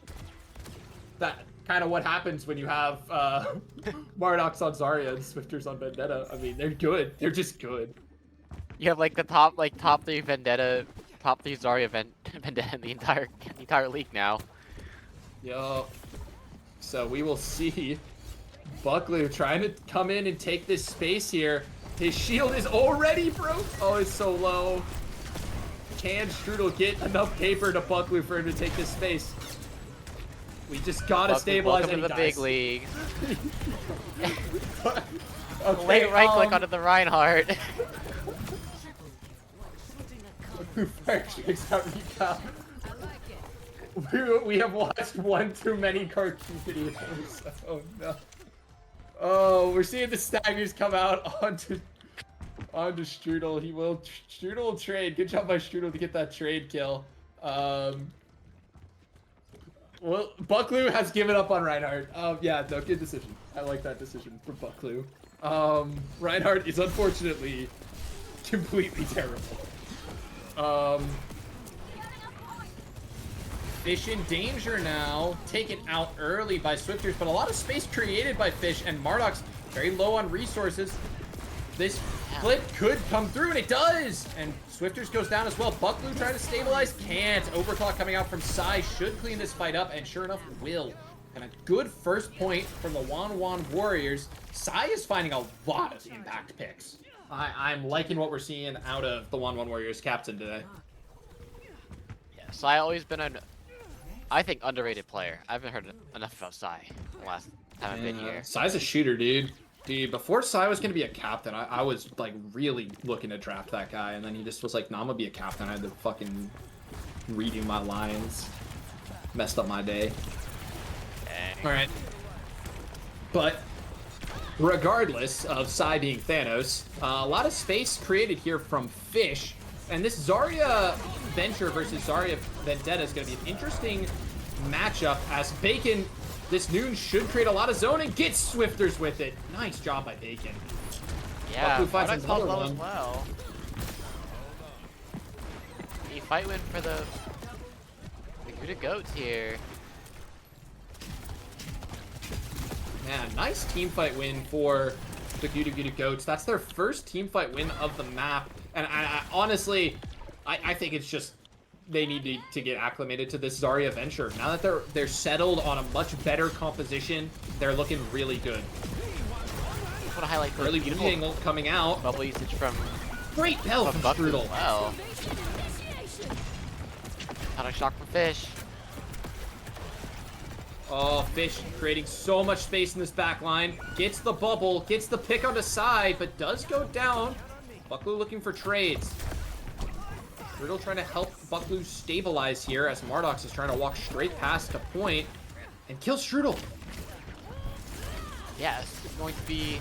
that kind of what happens when you have Mardox on Zarya and Swifters on Vendetta. I mean, they're good. They're just good. You have like the top three Vendetta, top three Zarya Vendetta in the entire league now. Yo. So we will see Buckloo trying to come in and take this space here. His shield is already broke. Oh, it's so low. Can Strudel get enough paper to Buckloo for him to take this space? We just gotta stabilize Welcome to the big league. Okay, Late right click onto the Reinhardt. We have watched one too many cartoon videos. Oh no. Oh, we're seeing the Staggers come out onto Strudel. Strudel will trade. Good job by Strudel to get that trade kill. Well, Buckloo has given up on Reinhardt. Yeah, no, good decision. I like that decision for Buckloo. Reinhardt is unfortunately completely terrible. Fish in danger now. Taken out early by Swifters, but a lot of space created by Fish, and Mardox very low on resources. This flip could come through, and it does! And Swifters goes down as well. Buckloo trying to stabilize, can't. Overclock coming out from Sai should clean this fight up, and sure enough, will. And a good first point from the Wan Warriors. Sai is finding a lot of impact picks. I'm liking what we're seeing out of the Wan Warriors captain today. Yeah, Sai always been I think, underrated player. I haven't heard enough about Sai the last time I've been here. Sai's a shooter, dude. Dude, before Sai was going to be a captain, I was, like, really looking to draft that guy, and then he just was like, nah, I'm going to be a captain. I had to fucking reading my lines. Messed up my day. Alright. But, regardless of Sai being Thanos, a lot of space created here from Fish, and this Zarya venture versus Zarya Vendetta is going to be an interesting matchup as Bacon... This Noon should create a lot of zoning. Get Swifters with it. Nice job by Bacon. Yeah, finds Mardox another low one. as well. The fight win for the Gouda Goats here. Man, nice team fight win for the Gouda Goats. That's their first team fight win of the map. And I honestly, I think it's just they need to get acclimated to this Zarya venture. Now that they're settled on a much better composition, they're looking really good. I just want to highlight the Early beautiful angle coming out. bubble usage from Great bell from Buckley Strudel. as well. Not a shock for Fish. Oh, Fish creating so much space in this back line. Gets the bubble, gets the pick on the side, but does go down. Buckloo looking for trades. Strudel trying to help Buckloo stabilize here as Mardox is trying to walk straight past the point and kill Strudel. Yes, it's going to be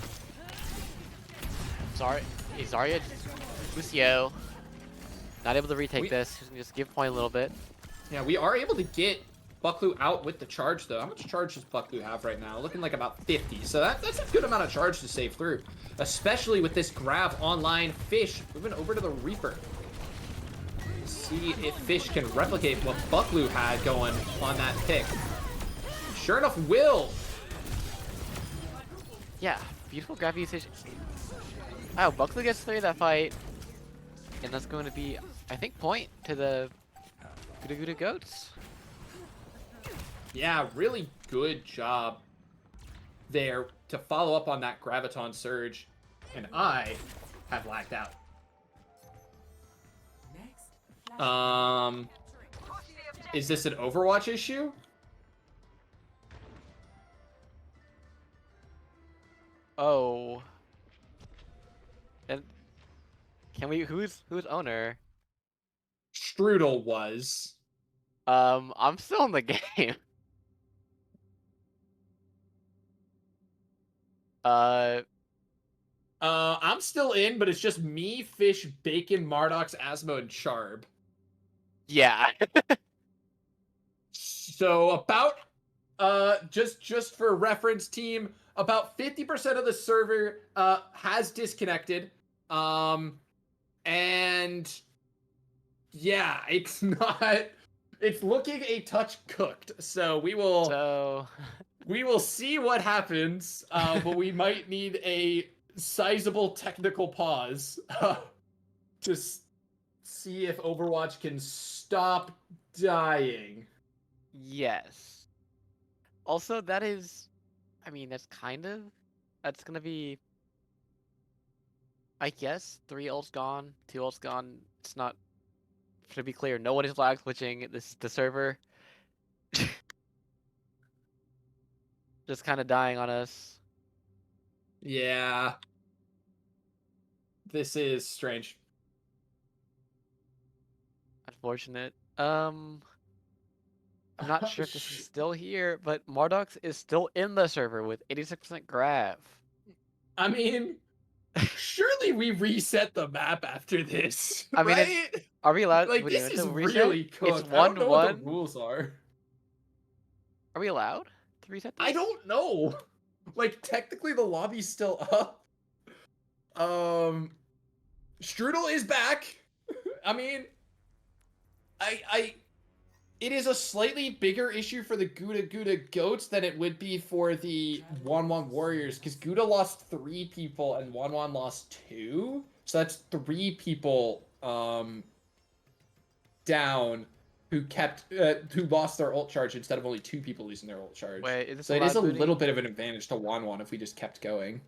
Zarya Lucio. Not able to retake this. Just give point a little bit. Yeah, we are able to get Bucklu out with the charge, though. How much charge does Bucklu have right now? Looking like about 50. So that's a good amount of charge to save through. Especially with this grab online. Fish moving over to the Reaper. See if Fish can replicate what Bucklu had going on that pick. Sure enough, will. Yeah, beautiful grab usage. Oh, Buckley gets through that fight. And that's going to be, I think, point to the Gouda Gouda Goats. Yeah, really good job there to follow up on that Graviton Surge. And I have lagged out. Next. Is this an Overwatch issue? Oh. And can we, who's owner? Strudel was. I'm still in the game. I'm still in, but it's just me, Fish, Bacon, Mardox, Asmo, and Charb. Yeah. So about, just for reference, team, about 50% of the server has disconnected. And yeah, it's not. It's looking a touch cooked. So we will. So. We will see what happens, but we might need a sizable technical pause to see if Overwatch can stop dying. Yes. Also, that is, I mean, that's gonna be, I guess, 3 ults gone, 2 ults gone. It's not, to be clear, no one is lag switching the server. Just kind of dying on us. Yeah. This is strange. Unfortunate. I'm not sure if this is still here, but Mardox is still in the server with 86% grav. I mean, surely we reset the map after this, I mean, right? Are we allowed? Like, what do you this mean, is to reset? really cooked. It's I don't know what the 1-1. rules are. Are we allowed to reset this? I don't know. Like, technically the lobby's still up. Strudel is back. I mean, it is a slightly bigger issue for the Gouda Gouda Goats than it would be for the 1-1 Warriors, because Gouda lost 3 people and 1-1 lost 2. So that's 3 people down who lost their ult charge instead of only 2 people losing their ult charge. Wait, is this So it is a allowed, little bit of an advantage to 1-1 if we just kept going.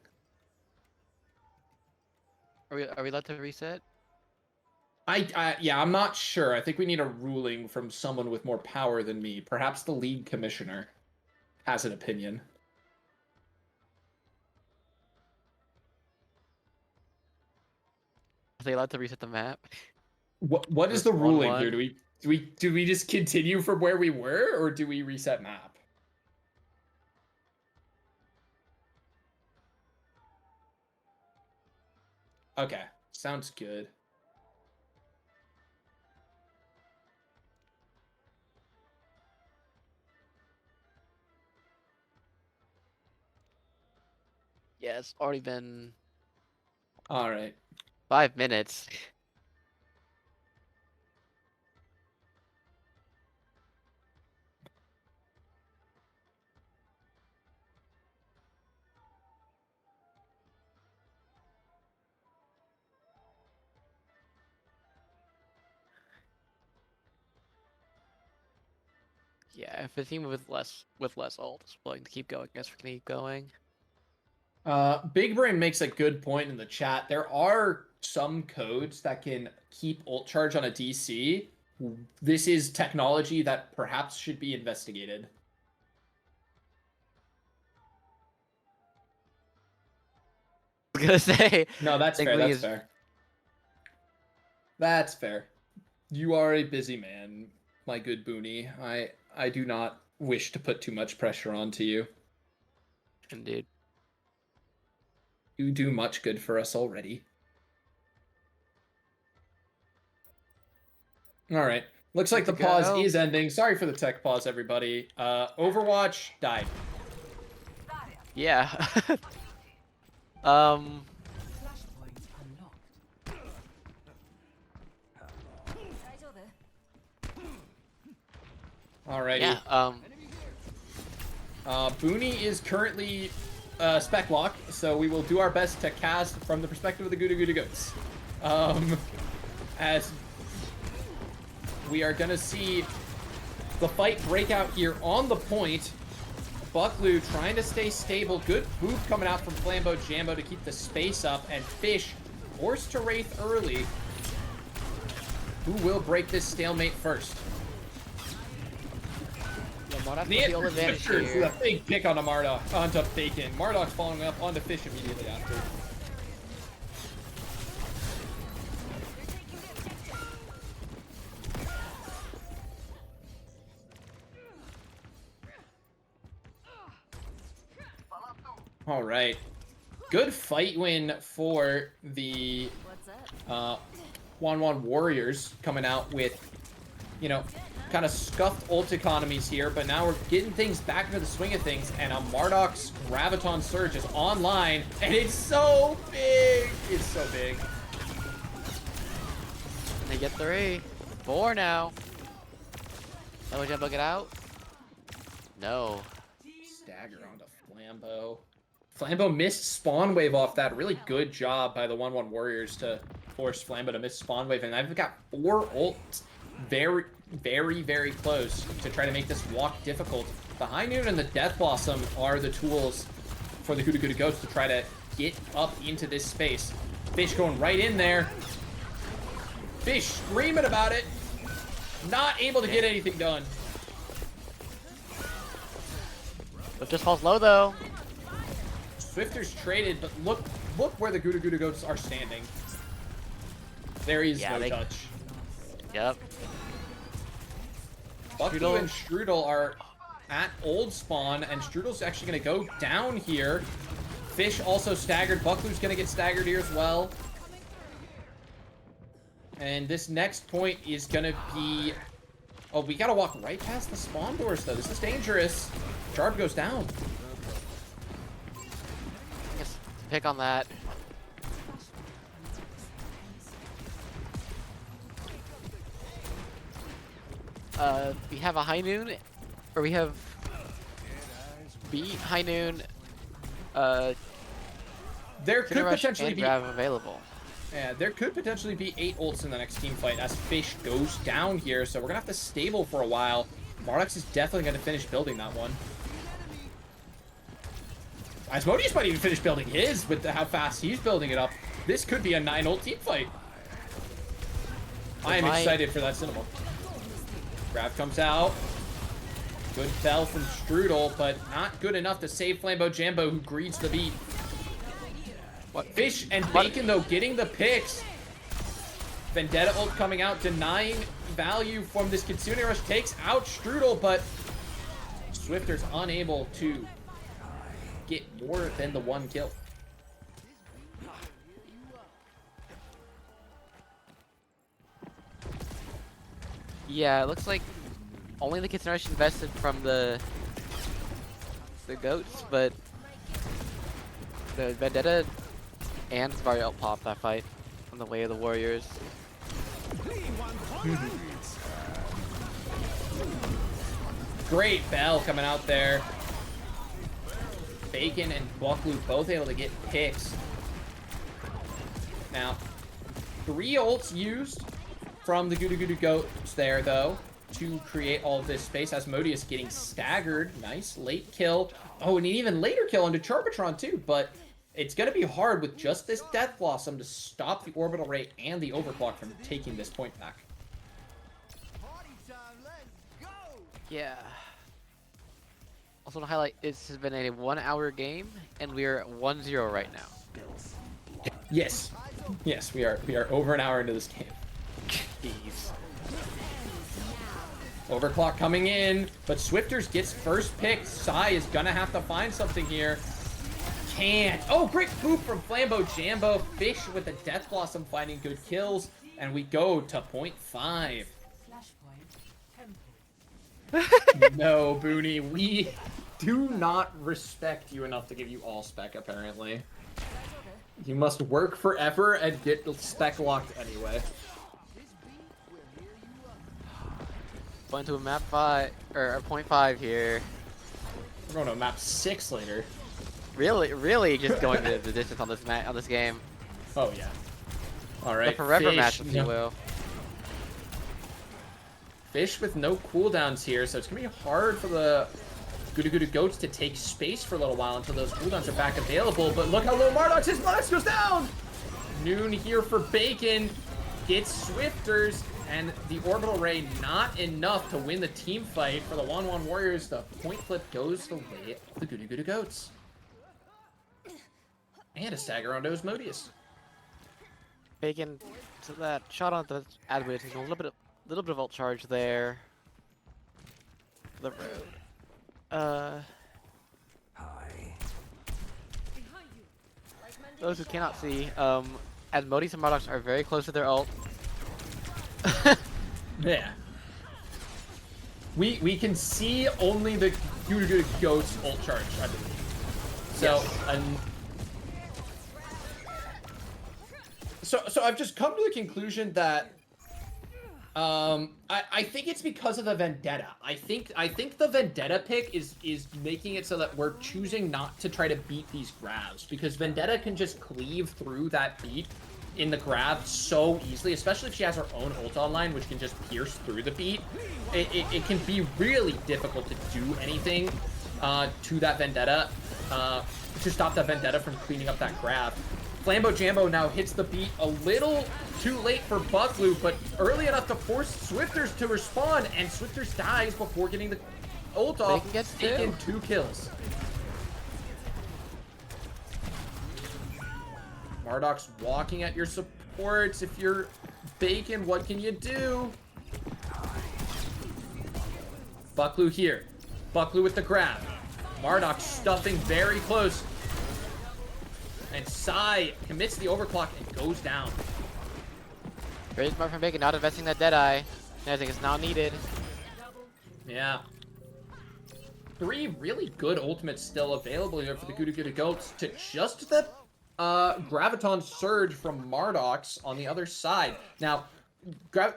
Are we allowed to reset? Yeah, I'm not sure. I think we need a ruling from someone with more power than me. Perhaps the league commissioner has an opinion. Are they allowed to reset the map? What is It's the ruling 1-1. here? Do we just continue from where we were, or do we reset map? Okay, sounds good. Yeah, it's already been All right. 5 minutes. Yeah, if a team with less ult is willing to keep going, I guess we can keep going. Big Brain makes a good point in the chat. There are some codes that can keep ult charge on a DC. This is technology that perhaps should be investigated. I was gonna say. No, that's fair. Technically That's fair. That's fair. You are a busy man, my good Booney. I do not wish to put too much pressure onto you. Indeed. You do much good for us already. All right. Looks like the Good to pause go. is ending. Sorry for the tech pause, everybody. Overwatch died. Yeah. um. Alrighty. Yeah. Booney is currently spec lock, so we will do our best to cast from the perspective of the Gouda Goats. As we are gonna see the fight break out here on the point. Bucklu trying to stay stable. Good move coming out from Flambeau Jambo to keep the space up, and Fish forced to Wraith early. Who will break this stalemate first? Yeah, Monarch's got the old advantage here. A big pick on Marduk, onto Bacon. Marduk's following up onto Fish immediately after. All right. Good fight win for the 1-1 Warriors, coming out with, you know, kind of scuffed ult economies here, but now we're getting things back into the swing of things, and a Marduk's Graviton Surge is online, and it's so big! It's so big. They get 3. 4 now. Oh, Jumbo get out? No. Stagger onto Flambeau. Flambeau missed Spawn Wave off that. Really good job by the 1-1 Warriors to force Flambeau to miss Spawn Wave, and I've got 4 ults very, very, very close to try to make this walk difficult. The High Noon and the Death Blossom are the tools for the Gouda Goats to try to get up into this space. Fish going right in there. Fish screaming about it. Not able to get anything done. But just falls low though. Swifter's traded, but look where the Gouda Goats are standing. There is no touch. Yep. Bucklu and Strudel are at old spawn, and Strudel's actually going to go down here. Fish also staggered. Bucklu's going to get staggered here as well. And this next point is going to be... Oh, we got to walk right past the spawn doors, though. This is dangerous. Jarb goes down. I guess pick on that. We have a High Noon, or we have B High Noon. There could Rush potentially and be... grab available. Yeah, there could potentially be 8 ults in the next team fight as Fish goes down here, so we're gonna have to stable for a while. Mardux is definitely gonna finish building that one. Asmodeus might even finish building his with how fast he's building it up. This could be a 9 ult team fight. I am excited for that Cinema. Grab comes out. Good fell from Strudel, but not good enough to save Flambeau Jambo, who greets the beat. Fish and Bacon, though, getting the picks. Vendetta ult coming out, denying value from this Kitsune Rush. Takes out Strudel, but Swifter's unable to get more than the 1 kill. Yeah, it looks like only the Kitsune Rush invested from the goats, but the Vendetta and Vario pop that fight on the way of the Warriors. Great Bell coming out there. Bacon and Bucklu both able to get picks. Now, 3 ults used from the Gouda Goats there, though, to create all of this space. Asmodeus getting staggered. Nice late kill. Oh, and an even later kill onto Charbitron, too, but it's going to be hard with just this Death Blossom to stop the Orbital Ray and the Overclock from taking this point back. Yeah. Also to highlight, this has been a 1-hour game, and we are 1-0 right now. Yes. Yes, we are over an hour into this game. Jeez. Overclock coming in, but Swifters gets first pick. Sai is gonna have to find something here. Can't. Oh, great poop from Flambeau Jambo. Fish with the Death Blossom finding good kills, and we go to point 5. No, Booney, we do not respect you enough to give you all spec, apparently. You must work forever and get spec locked anyway. Going to a map 5 or a point 5 here. We're going to map 6 later. Really just going the distance on this game. Oh yeah. All right. The forever Fish, match, if you will. Fish with no cooldowns here, so it's gonna be hard for the Gouda Goats to take space for a little while until those cooldowns are back available. But look how low Mardox is. Mardox goes down. Noon here for Bacon. Gets Swifters. And the Orbital Ray not enough to win the team fight for the 1-1 Warriors. The point flip goes the way of the Gouda Goats. And a stagger onto Osmodius. Bacon to that shot on the Adwit, a little bit of ult charge there. The road. Those who cannot see, Asmodeus and Mardox are very close to their ult. Yeah. We can see only the Gouda Goats ult charge, I believe. So, so I've just come to the conclusion that I think it's because of the Vendetta. I think the Vendetta pick is making it so that we're choosing not to try to beat these grabs, because Vendetta can just cleave through that beat in the grab so easily, especially if she has her own ult online, which can just pierce through the beat. It can be really difficult to do anything to that Vendetta, to stop that Vendetta from cleaning up that grab. Flambo Jambo now hits the beat a little too late for Bucklu, but early enough to force Swifters to respond, and Swifters dies before getting the ult off, taking 2 kills. Mardox walking at your supports. If you're Bacon, what can you do? Bucklu here. Bucklu with the grab. Mardox stuffing very close. And Sai commits the overclock and goes down. Very smart from Bacon, not investing that Deadeye. I think it's now needed. Yeah. 3 really good ultimates still available here for the Gouda Goats to just the Graviton Surge from Mardox on the other side. Now, I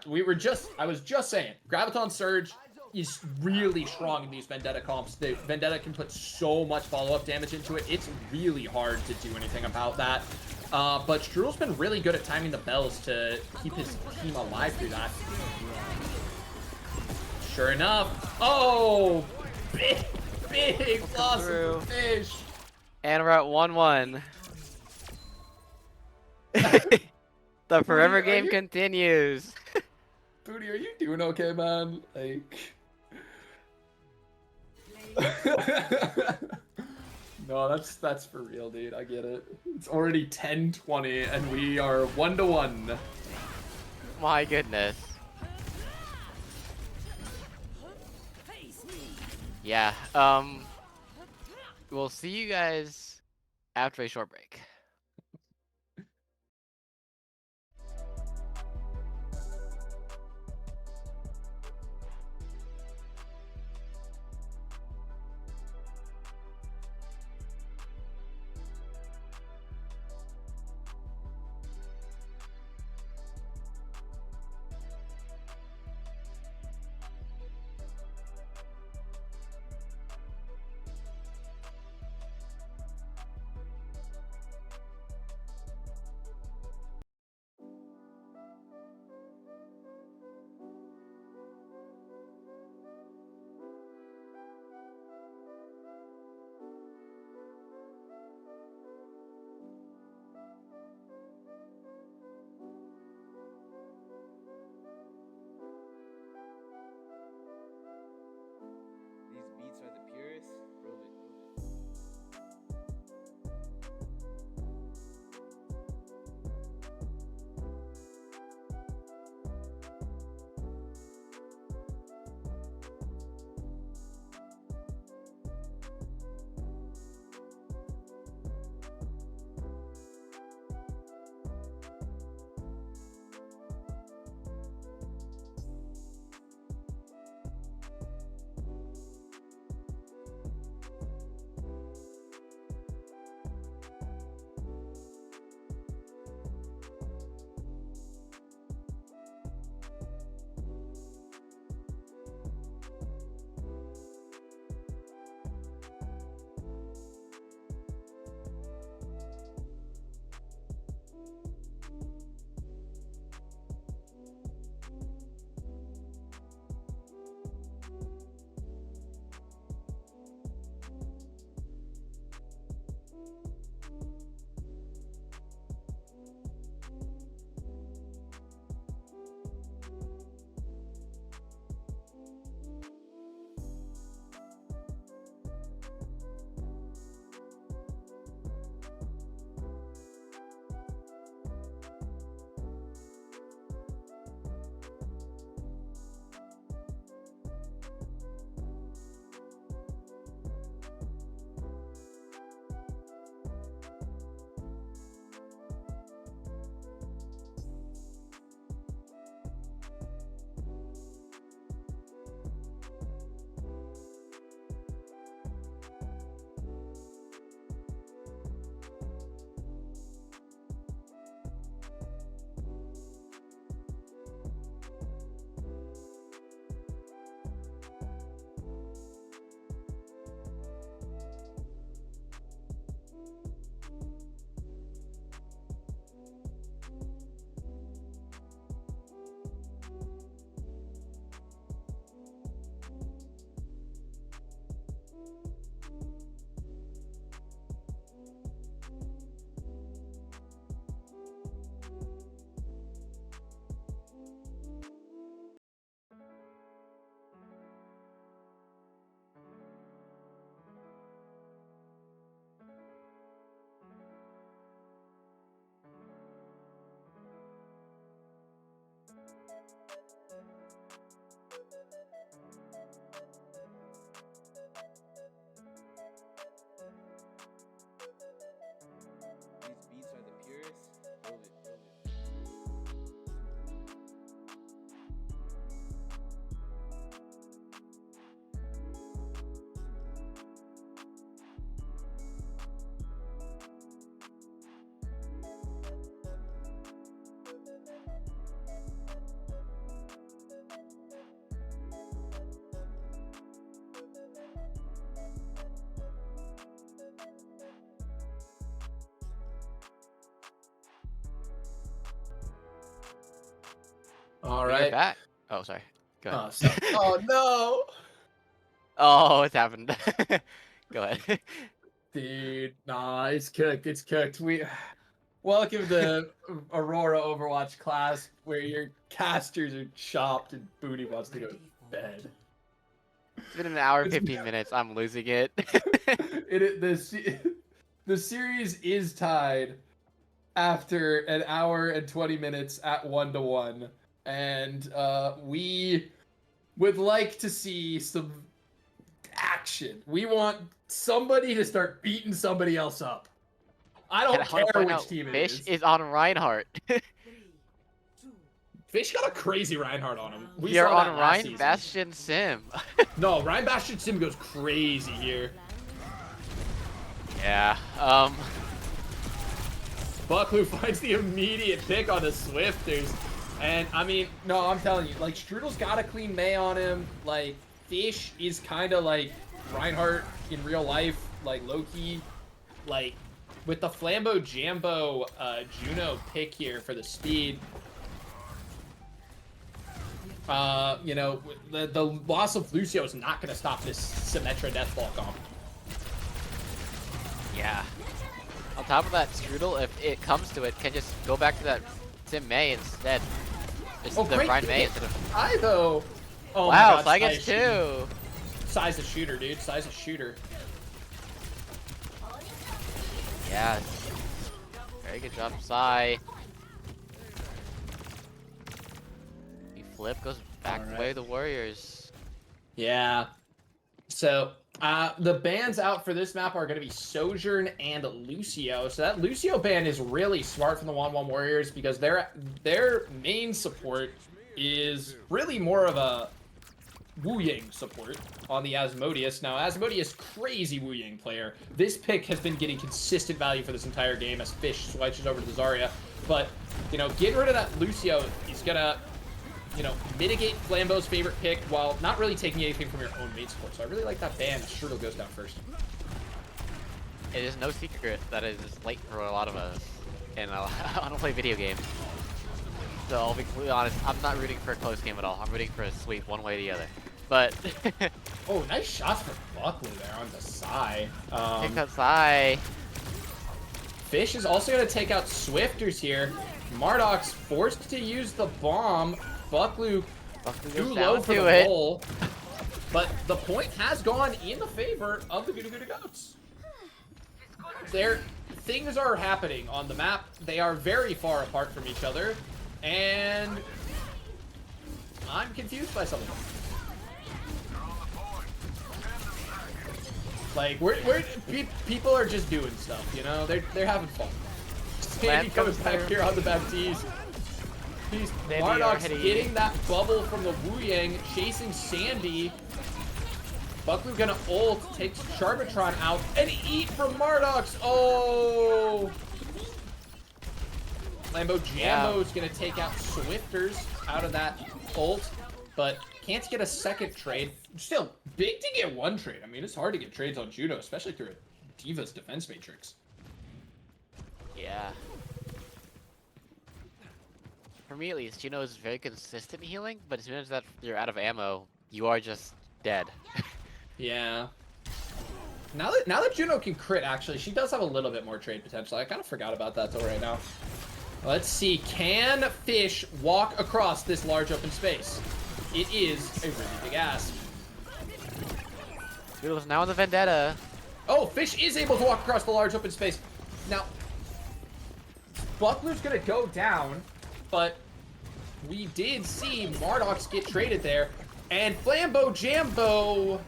was just saying, Graviton Surge is really strong in these Vendetta comps. The Vendetta can put so much follow-up damage into it. It's really hard to do anything about that. But Strudel's been really good at timing the bells to keep his team alive through that. Sure enough. Oh! Big loss for Fish. And we're at 1-1. The forever game continues. Booty, are you doing okay, man? Like... No, that's for real, dude. I get it. It's already 10:20 and we are 1-1. My goodness. Yeah, we'll see you guys after a short break. All We're right. back. Oh, sorry. Go ahead. Oh, oh no. Oh, it's happened. Go ahead. Dude, nah, it's cooked. It's cooked. Welcome to Aurora Overwatch class, where your casters are chopped and Booty wants to go to bed. It's been an hour and 15 minutes. I'm losing it. The series is tied after an hour and 20 minutes at 1-1, and we would like to see some action. We want somebody to start beating somebody else up. I And don't I wanna care point which out, team it Fish is. is on Reinhardt. Fish got a crazy Reinhardt on him. We You're saw on that last Ryan season. Bastion Sim. No, Ryan Bastion Sim goes crazy here. Yeah. Bucklew finds the immediate pick on the Swifters. And, I mean, no, I'm telling you, like, Strudel's got a clean May on him. Like, Fish is kind of like Reinhardt in real life, like, low-key. Like, with the Flambeau Jambo Juno pick here for the speed, you know, the loss of Lucio is not going to stop this Symmetra Deathball comp. Yeah. On top of that, Strudel, if it comes to it, can just go back to that Sim May instead. Just the great Ryan May pick. instead of. I though. Oh Wow, my God, Sai gets two. Sai's a shooter, dude. Sai's a shooter. Yeah. Very good job, Sai. He flip goes back the way of the Warriors. Yeah. So, the bans out for this map are going to be Sojourn and Lucio. So that Lucio ban is really smart from the 1-1 Warriors because their main support is really more of a Wu Yang support on the Asmodeus. Now, Asmodeus, crazy Wu Yang player. This pick has been getting consistent value for this entire game as Fish switches over to Zarya. But, you know, getting rid of that Lucio is going to, you know, mitigate Flambeau's favorite pick while not really taking anything from your own mate support. So I really like that ban. Strudel goes down first. It is no secret that it is late for a lot of us, and I don't play video games. So I'll be completely honest, I'm not rooting for a close game at all. I'm rooting for a sweep one way or the other. But Oh, nice shots from Buckley there on the side. pick up Sai. Fish is also going to take out Swifters here. Marduk's forced to use the bomb. Bucklew too goes low down for to the it. roll. But the point has gone in the favor of the Gouda Goats. Things are happening on the map. They are very far apart from each other. And I'm confused by something. Like, people are just doing stuff, you know? They're having fun. Sandy comes back here on the Baptiste. Marduk's getting that bubble from the Wu Yang, chasing Sandy. Bucklew gonna ult, takes Charbitron out, and eat from Marduk's. Oh! Lambo Jambo's gonna take out Swifters out of that ult, but can't get a second trade. Still, big to get one trade. I mean, it's hard to get trades on Juno, especially through a Diva's defense matrix. Yeah. For me at least, Juno is very consistent healing, but as soon as that you're out of ammo, you are just dead. Yeah. Now that Juno can crit, actually, she does have a little bit more trade potential. I kind of forgot about that till right now. Let's see. Can Fish walk across this large open space? It is a really big ask. Juno's now in the Vendetta. Oh, Fish is able to walk across the large open space. Now, Buckler's going to go down, but we did see Marduk's get traded there. And Flambeau Jambo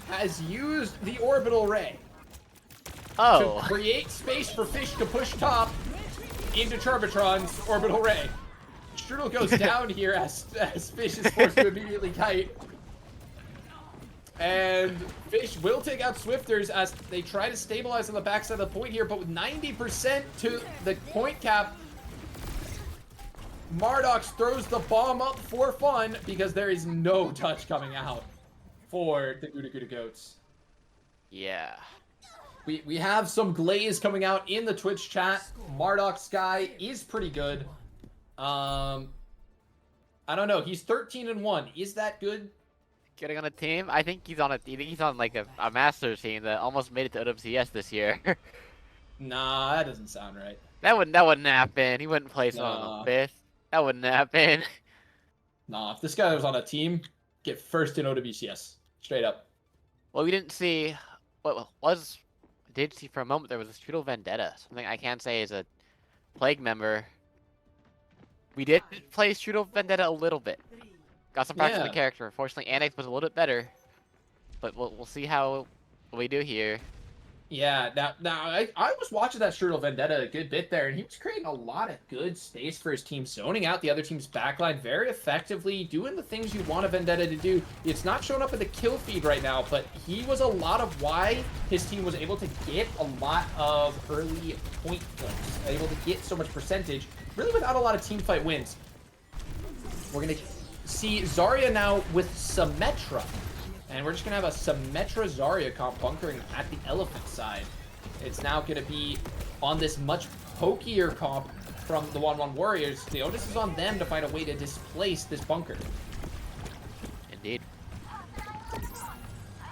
has used the Orbital Ray to create space for Fish to push top into Charbitron's Orbital Ray. Strudel goes down here as Fish is forced to immediately kite. And Fish will take out Swifters as they try to stabilize on the backside of the point here, but with 90% to the point cap, Marduk throws the bomb up for fun because there is no touch coming out for the Gouda Goats. Yeah. We have some glaze coming out in the Twitch chat. Marduk Sky is pretty good. I don't know. He's 13-1. Is that good? Getting on a team? I think he's on like a Masters team that almost made it to OWCS this year. Nah, that doesn't sound right. That wouldn't happen. He wouldn't place on the Nah, 5th. That wouldn't happen. nah. If this guy was on a team, get first in OWCS. Straight up. Well, we didn't see what was. Did see for a moment there was a Strudel Vendetta, something I can say is a Plague member. We did play Strudel Vendetta a little bit. Got some practice with Yeah. the character. Unfortunately, Annex was a little bit better, but we'll see how we do here. Yeah, now I was watching that Strudel Vendetta a good bit there, and he was creating a lot of good space for his team, zoning out the other team's backline very effectively, doing the things you want a Vendetta to do. It's not showing up in the kill feed right now, but he was a lot of why his team was able to get a lot of early points, able to get so much percentage, really without a lot of team fight wins. We're going to see Zarya now with Symmetra. And we're just going to have a Symmetra Zarya comp bunkering at the Elephant side. It's now going to be on this much pokier comp from the 1-1 Warriors. The onus is on them to find a way to displace this bunker. Indeed.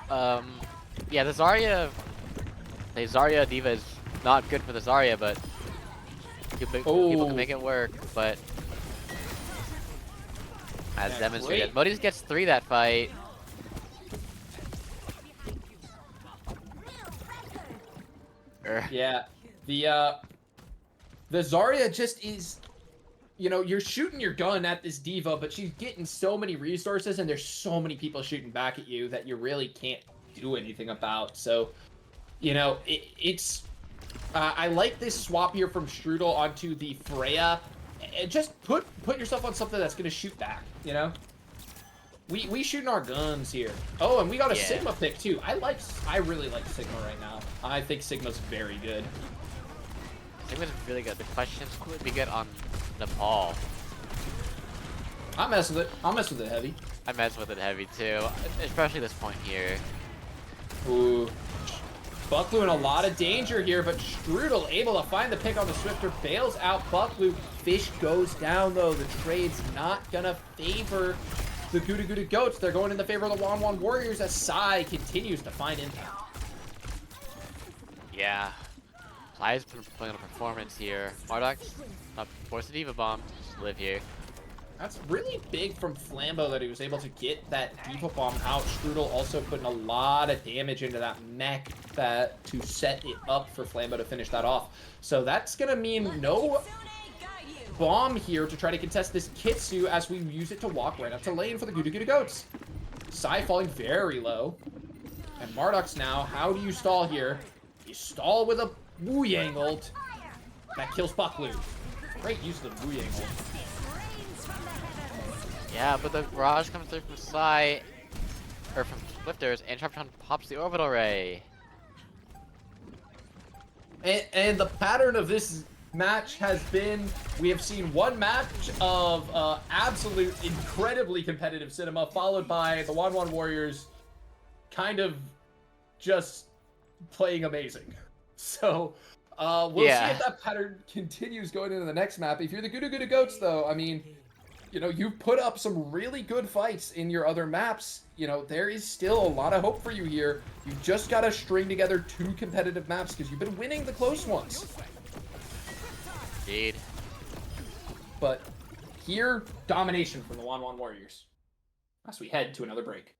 Yeah, the Zarya Diva is not good for the Zarya, but people can make it work, but as Yeah, demonstrated, great. Modis gets 3 that fight. Yeah, the Zarya just is, you know, you're shooting your gun at this diva, but she's getting so many resources, and there's so many people shooting back at you that you really can't do anything about. So, you know, it's I like this swap here from Strudel onto the Freya. Just put yourself on something that's gonna shoot back. You know. We shooting our guns here. Oh, and we got a Sigma pick too. I really like Sigma right now. I think Sigma's very good. Sigma's really good. The question is, who would be good on Nepal? I mess with it. I'll mess with it heavy. I mess with it heavy too, especially this point here. Ooh. Bucklu in a lot of danger here, but Strudel able to find the pick on the Swifter, bails out Bucklu. Fish goes down though. The trade's not gonna favor the Gouda Goats. They're going in the favor of the 1-1 Warriors as Sai continues to find impact. Yeah. Sai's been playing a performance here. Marduk's not force a Diva Bomb. Just live here. That's really big from Flambeau that he was able to get that Diva Bomb out. Strudel also putting a lot of damage into that mech to set it up for Flambeau to finish that off. So that's going to mean no bomb here to try to contest this Kitsu as we use it to walk right up to lane for the Gouda Goats. Sai falling very low. And Marduk's now, how do you stall here? You stall with a Wu Yang ult. That kills Bucklu. Great use of the Wu Yang ult. Yeah, but the barrage comes through from Sai, or from Swifters, and Sharptron pops the orbital ray. And the pattern of this match has been, we have seen one match of absolute incredibly competitive cinema, followed by the 1-1 Warriors kind of just playing amazing. So we'll see if that pattern continues going into the next map. If you're the Gouda Goats though, I mean, you know, you've put up some really good fights in your other maps. You know, there is still a lot of hope for you here. You've just got to string together 2 competitive maps because you've been winning the close ones. Indeed. But here, domination from the 1-1 Warriors as we head to another break.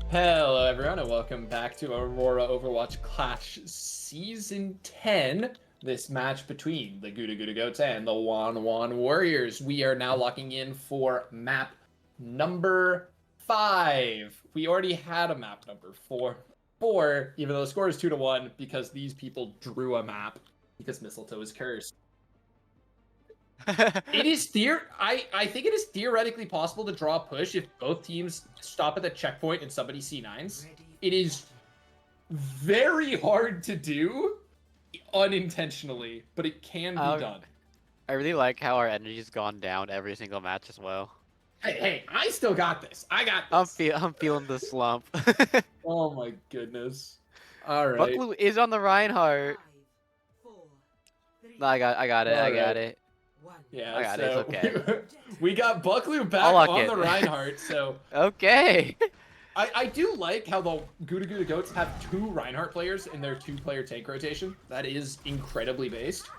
Hello everyone and welcome back to Aurora Overwatch Clash Season 10. This match between the Gouda Goats and the Wan Warriors. We are now locking in for map number 5. We already had a map number 4, even though the score is 2-1 because these people drew a map because Mistletoe is cursed. It is I think it is theoretically possible to draw a push if both teams stop at the checkpoint and somebody C9s. It is very hard to do unintentionally, but it can be done. I really like how our energy's gone down every single match as well. Hey, I still got this. I got this. I'm feeling the slump. Oh my goodness. All right. Bucklu is on the Reinhardt. No, I got it. I got it. Yeah, I got so it. It's okay. we got Bucklu back I'll lock on it. the Reinhardt, so Okay. I do like how the Gouda Goats have 2 Reinhardt players in their 2-player tank rotation. That is incredibly based.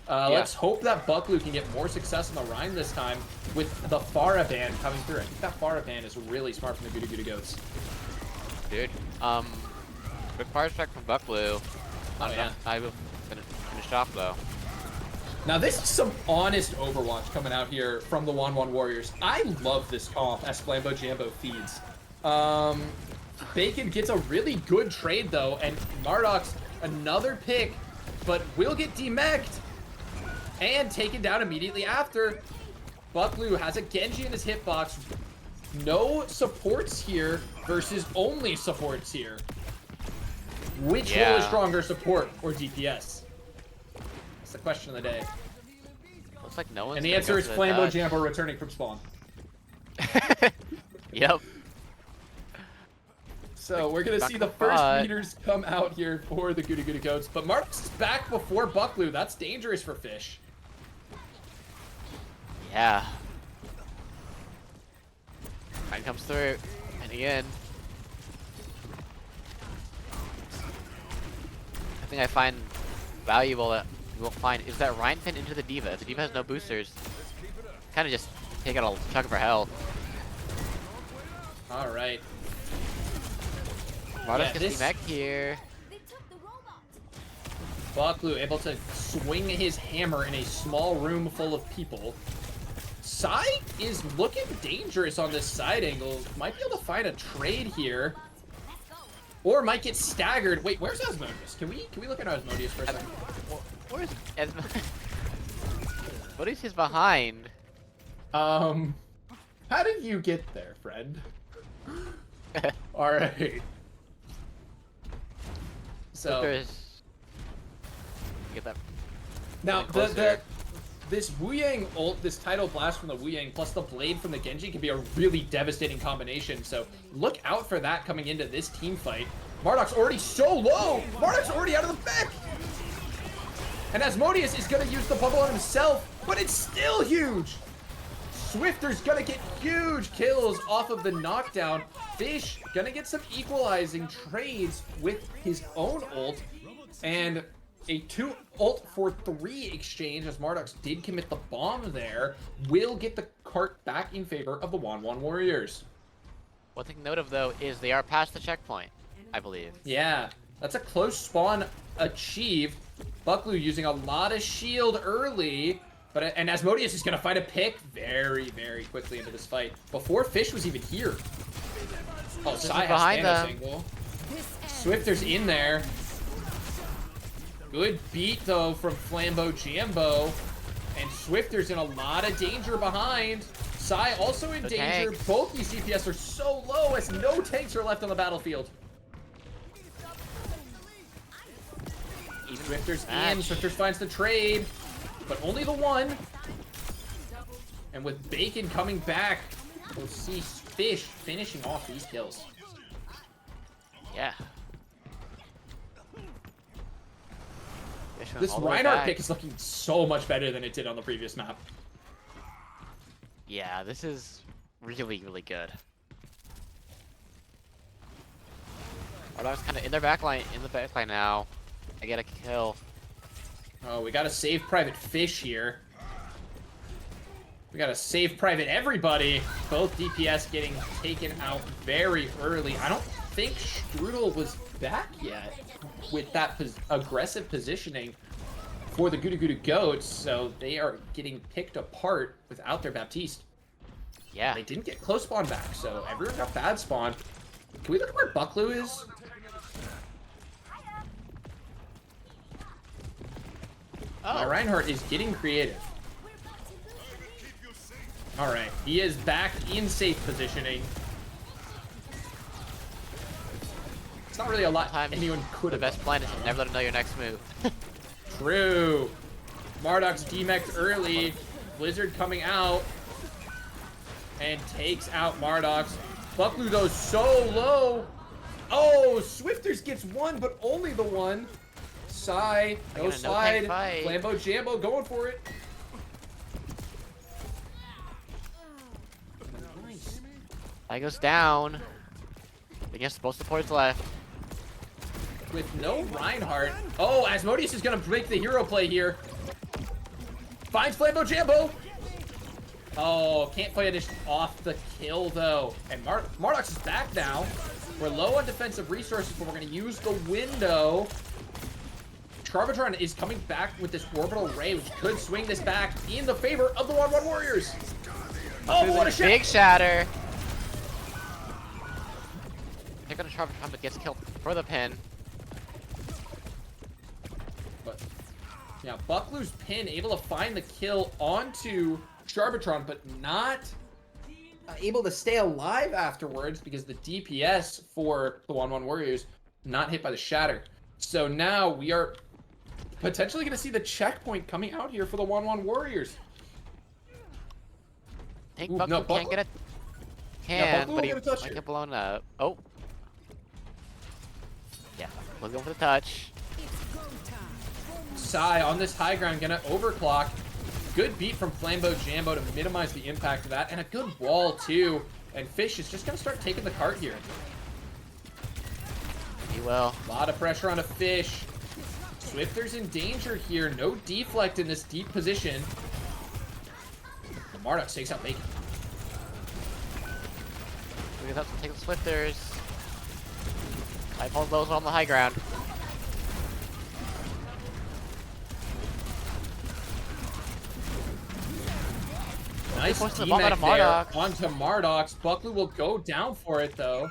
Let's hope that Bucklu can get more success in the Rhine this time with the Pharah ban coming through. I think that Pharah ban is really smart from the Gouda Goats. Dude, quick fire strike from Bucklu. Oh, yeah. I will finish off though. Now this is some honest Overwatch coming out here from the Wan Warriors. I love this comp as Flambeau Jambo feeds. Bacon gets a really good trade though, and Marduk's another pick, but will get demeched and taken down immediately after. Bucklu has a Genji in his hitbox. No supports here versus only supports here. Which role is stronger, support or DPS? That's the question of the day. Looks like no one's. And the answer is Flambeau Jambo returning from spawn. Yep. So we're gonna see the first meters come out here for the Gouda Goats, but Mark's back before Bucklu. That's dangerous for Fish. Yeah. Ryan comes through, and again. I think I find valuable that we'll find is that Ryan pin into the D.Va. If the D.Va has no boosters, kind of just take out a chunk of her health. All right. Marduk gets back here. Bucklu able to swing his hammer in a small room full of people. Sai is looking dangerous on this side angle. Might be able to find a trade here. Or might get staggered. Wait, where's Asmodeus? Can we look at Asmodeus for a second? Where's Asmodeus? Asmodeus is behind. How did you get there, friend? All right. So get that. now this Wu Yang ult, this tidal blast from the Wu Yang plus the blade from the Genji can be a really devastating combination. So look out for that coming into this team fight. Marduk's already so low. Marduk's already out of the back. And Asmodeus is gonna use the bubble on himself, but it's still huge. Swifter's gonna get huge kills off of the knockdown. Fish gonna get some equalizing trades with his own ult. And a 2 ult for 3 exchange, as Marduk's did commit the bomb there, will get the cart back in favor of the Wan Warriors. One thing to note of though is they are past the checkpoint, I believe. Yeah, that's a close spawn achieved. Bucklu using a lot of shield early. And Asmodeus is going to find a pick very, very quickly into this fight. Before Fish was even here. Oh, Sai has Thanos angle. Swifter's in there. Good beat, though, from Flambeau Jambo. And Swifter's in a lot of danger behind. Sai also in danger. Tanks. Both these CPS are so low as no tanks are left on the battlefield. Swifter's in. Swifter finds the trade. But only the one. And with Bacon coming back, we'll see Fish finishing off these kills. Yeah. This Reinhardt pick is looking so much better than it did on the previous map. Yeah, this is really, really good. Marduk's kind of in the backline now. I get a kill. Oh, we gotta save Private Fish here. We gotta save Private everybody. Both DPS getting taken out very early. I don't think Strudel was back yet with that aggressive positioning for the Gouda Goats, so they are getting picked apart without their Baptiste. Yeah. They didn't get close spawn back, so everyone got bad spawn. Can we look at where Bucklu is? My Reinhardt is getting creative. Alright, he is back in safe positioning. It's not really a lot anyone could The have best plan is to never let him know your next move. True. Marduk's demeched early. Blizzard coming out. And takes out Marduk's. Bucklu, though, so low. Oh, Swifters gets one, but only the one. Psy, no slide. Flambo Jambo going for it. Nice. That goes down. I guess both supports left. With no Reinhardt. Oh, Asmodeus is going to break the hero play here. Finds Flambo Jambo. Oh, can't finish off the kill, though. And Marduk's is back now. We're low on defensive resources, but we're going to use the window. Charvatron is coming back with this orbital ray, which could swing this back in the favor of the 1-1 Warriors. Oh, what a shot! Big shatter. Pick on a Charvatron, but gets killed for the pin. But yeah, Bucklu's pin able to find the kill onto Charvatron, but not able to stay alive afterwards because the DPS for the 1-1 Warriors not hit by the shatter. So now we are potentially going to see the checkpoint coming out here for the 1-1 Warriors. I think Bucklu can't get it. But he might get blown up. Oh. Yeah, we're going for the touch. Psy on this high ground gonna overclock. Good beat from Flambo Jambo to minimize the impact of that, and a good wall too. And Fish is just gonna start taking the cart here. He will. A lot of pressure on a Fish. Swifter's in danger here. No deflect in this deep position. Marduk takes out Bacon. We can take the Swifters. I pulled those on the high ground. Nice demech there onto Marduk's. Bucklu will go down for it though.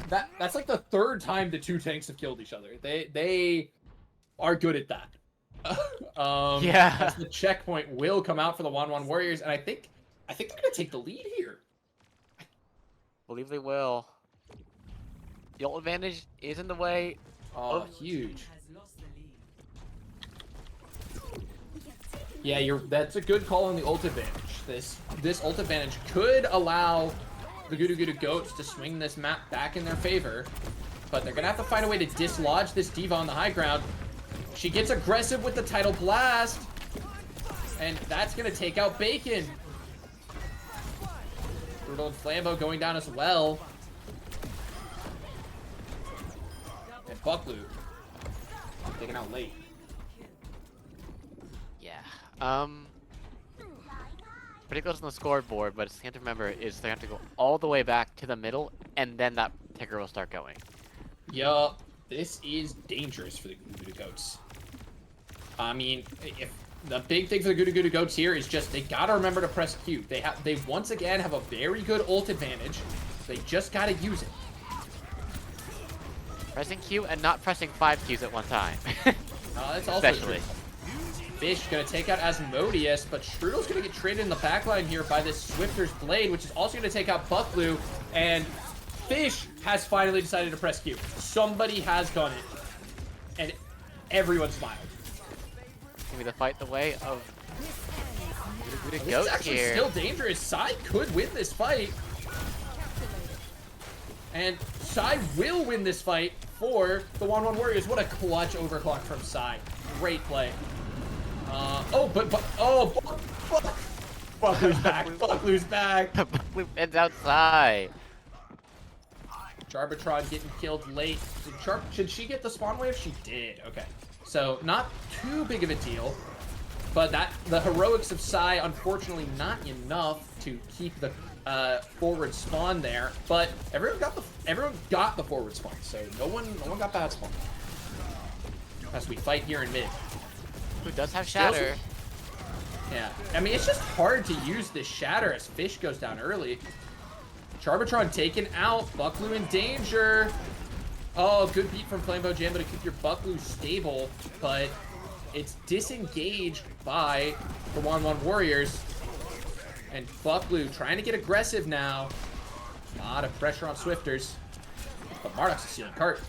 That's like the third time the two tanks have killed each other. They are good at that. Yeah. The checkpoint will come out for the 1-1 Warriors, and I think they're gonna take the lead here. Believe they will. The ult advantage is in the way. Oh, huge. Yeah, that's a good call on the ult advantage. This ult advantage could allow the Gouda Goats to swing this map back in their favor, but they're gonna have to find a way to dislodge this diva on the high ground. She gets aggressive with the tidal blast, and that's gonna take out Bacon. Brutal and Flambo going down as well. And Bucklu taken out late. Yeah. Pretty close on the scoreboard, but it's you have to remember is they have to go all the way back to the middle, and then that ticker will start going. Yup, this is dangerous for the Gouda Goats. I mean, if the big thing for the Gouda Goats here is just they gotta remember to press Q. They once again have a very good ult advantage. They just gotta use it. Pressing Q and not pressing 5 Qs at one time. That's also Especially. true. Fish gonna take out Asmodeus, but Strudel's gonna get traded in the backline here by this Swifter's Blade, which is also gonna take out Bucklu, and Fish has finally decided to press Q. Somebody has done it, and everyone smiled. Give me the fight the way of Gouda This is Goats actually here. still dangerous. Psy could win this fight, and Psy will win this fight for the 1-1 Warriors. What a clutch overclock from Psy. Great play. Bucklu's back. Bucklu's back. Bucklu ends outside. Charvatron getting killed late. Should she get the spawn wave? She did. Okay. So not too big of a deal. But the heroics of Psy, unfortunately not enough to keep the forward spawn there, but everyone got the forward spawn, so no one got bad spawn. As we fight here in mid. Who does have Shatter? Yeah, I mean, it's just hard to use this Shatter as Fish goes down early. Charbatron taken out, Bucklu in danger. Oh, good beat from Flambeau Jambo to keep your Bucklu stable, but it's disengaged by the 1-1 Warriors. And Bucklu trying to get aggressive now. A lot of pressure on Swifters. But Marduk's a stealing cart.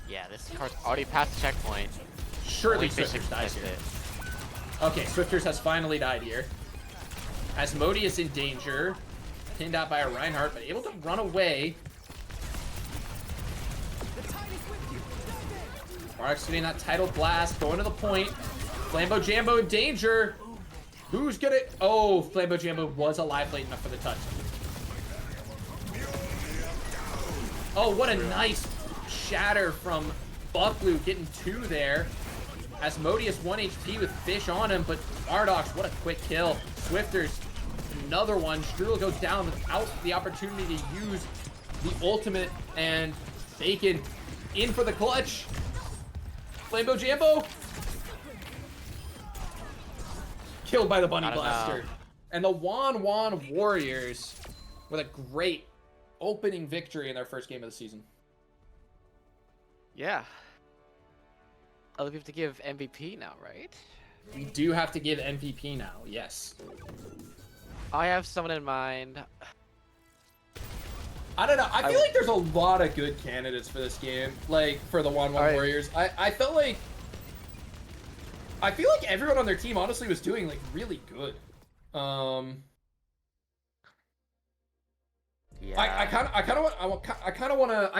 Yeah, this card's already past the checkpoint. Surely Only Fish Swifters dies expected here. it. Okay, Swifters has finally died here. Asmodeus in danger. Pinned out by a Reinhardt, but able to run away. Marduk's getting that tidal blast, going to the point. Flambeau Jambo in danger. Who's gonna... Oh, Flambeau Jambo was alive late enough for the touch. Oh, what a nice shatter from Bucklu getting 2 there. Asmodeus 1 HP with Fish on him, but Mardox, what a quick kill. Swifters, another one. Strudel goes down without the opportunity to use the ultimate, and Bacon in for the clutch. Flambeau Jambo. Killed by the Bunny Blaster. And the Wan Warriors with a great opening victory in their first game of the season. Yeah. Oh, we have to give MVP now, right? We do have to give MVP now, yes. I have someone in mind. I don't know. I feel like there's a lot of good candidates for this game, like for the 1-1 Right. Warriors. I felt like everyone on their team honestly was doing like really good. Yeah. I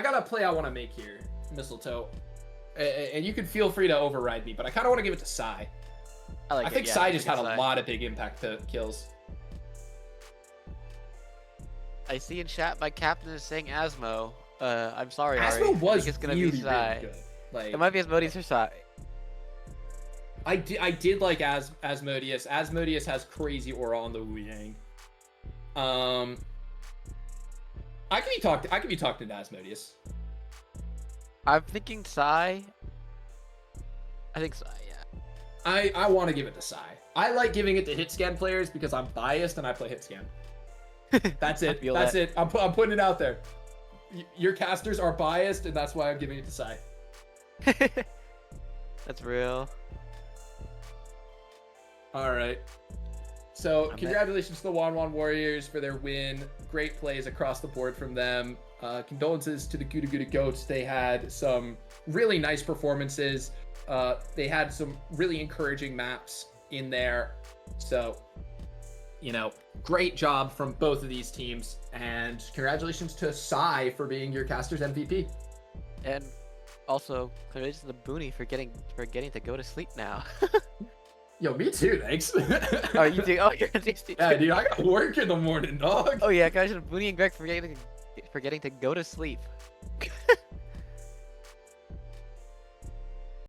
got a play I want to make here, Mistletoe, and you can feel free to override me, but I kind of want to give it to Psy. I think Psy just had a lot of big impact to kills. I see in chat my captain is saying Asmo. I'm sorry, Ari. Asmo I was think it's gonna really, be Psy. really good. Like, It might be Asmodeus or Psy. I did like Asmodeus. Asmodeus has crazy aura on the Wu Yang. I can be talked into Asmodeus. I'm thinking Psy. I think Psy, yeah. I want to give it to Psy. I like giving it to hit scan players because I'm biased and I play hit scan. That's it. That's it. I'm putting it out there. Your casters are biased, and that's why I'm giving it to Psy. That's real. All right. So congratulations to the 1-1 Warriors for their win. Great plays across the board from them. Condolences to the Gouda Goats. They had some really nice performances. They had some really encouraging maps in there. So, you know, great job from both of these teams. And congratulations to Psy for being your caster's MVP. And also, congratulations to the Booney for getting to go to sleep now. Yo, me too, thanks. Oh, you do? Oh, you're Yeah, dude, I got work in the morning, dog. Oh yeah, congratulations to Booney and Greg for getting to go to sleep.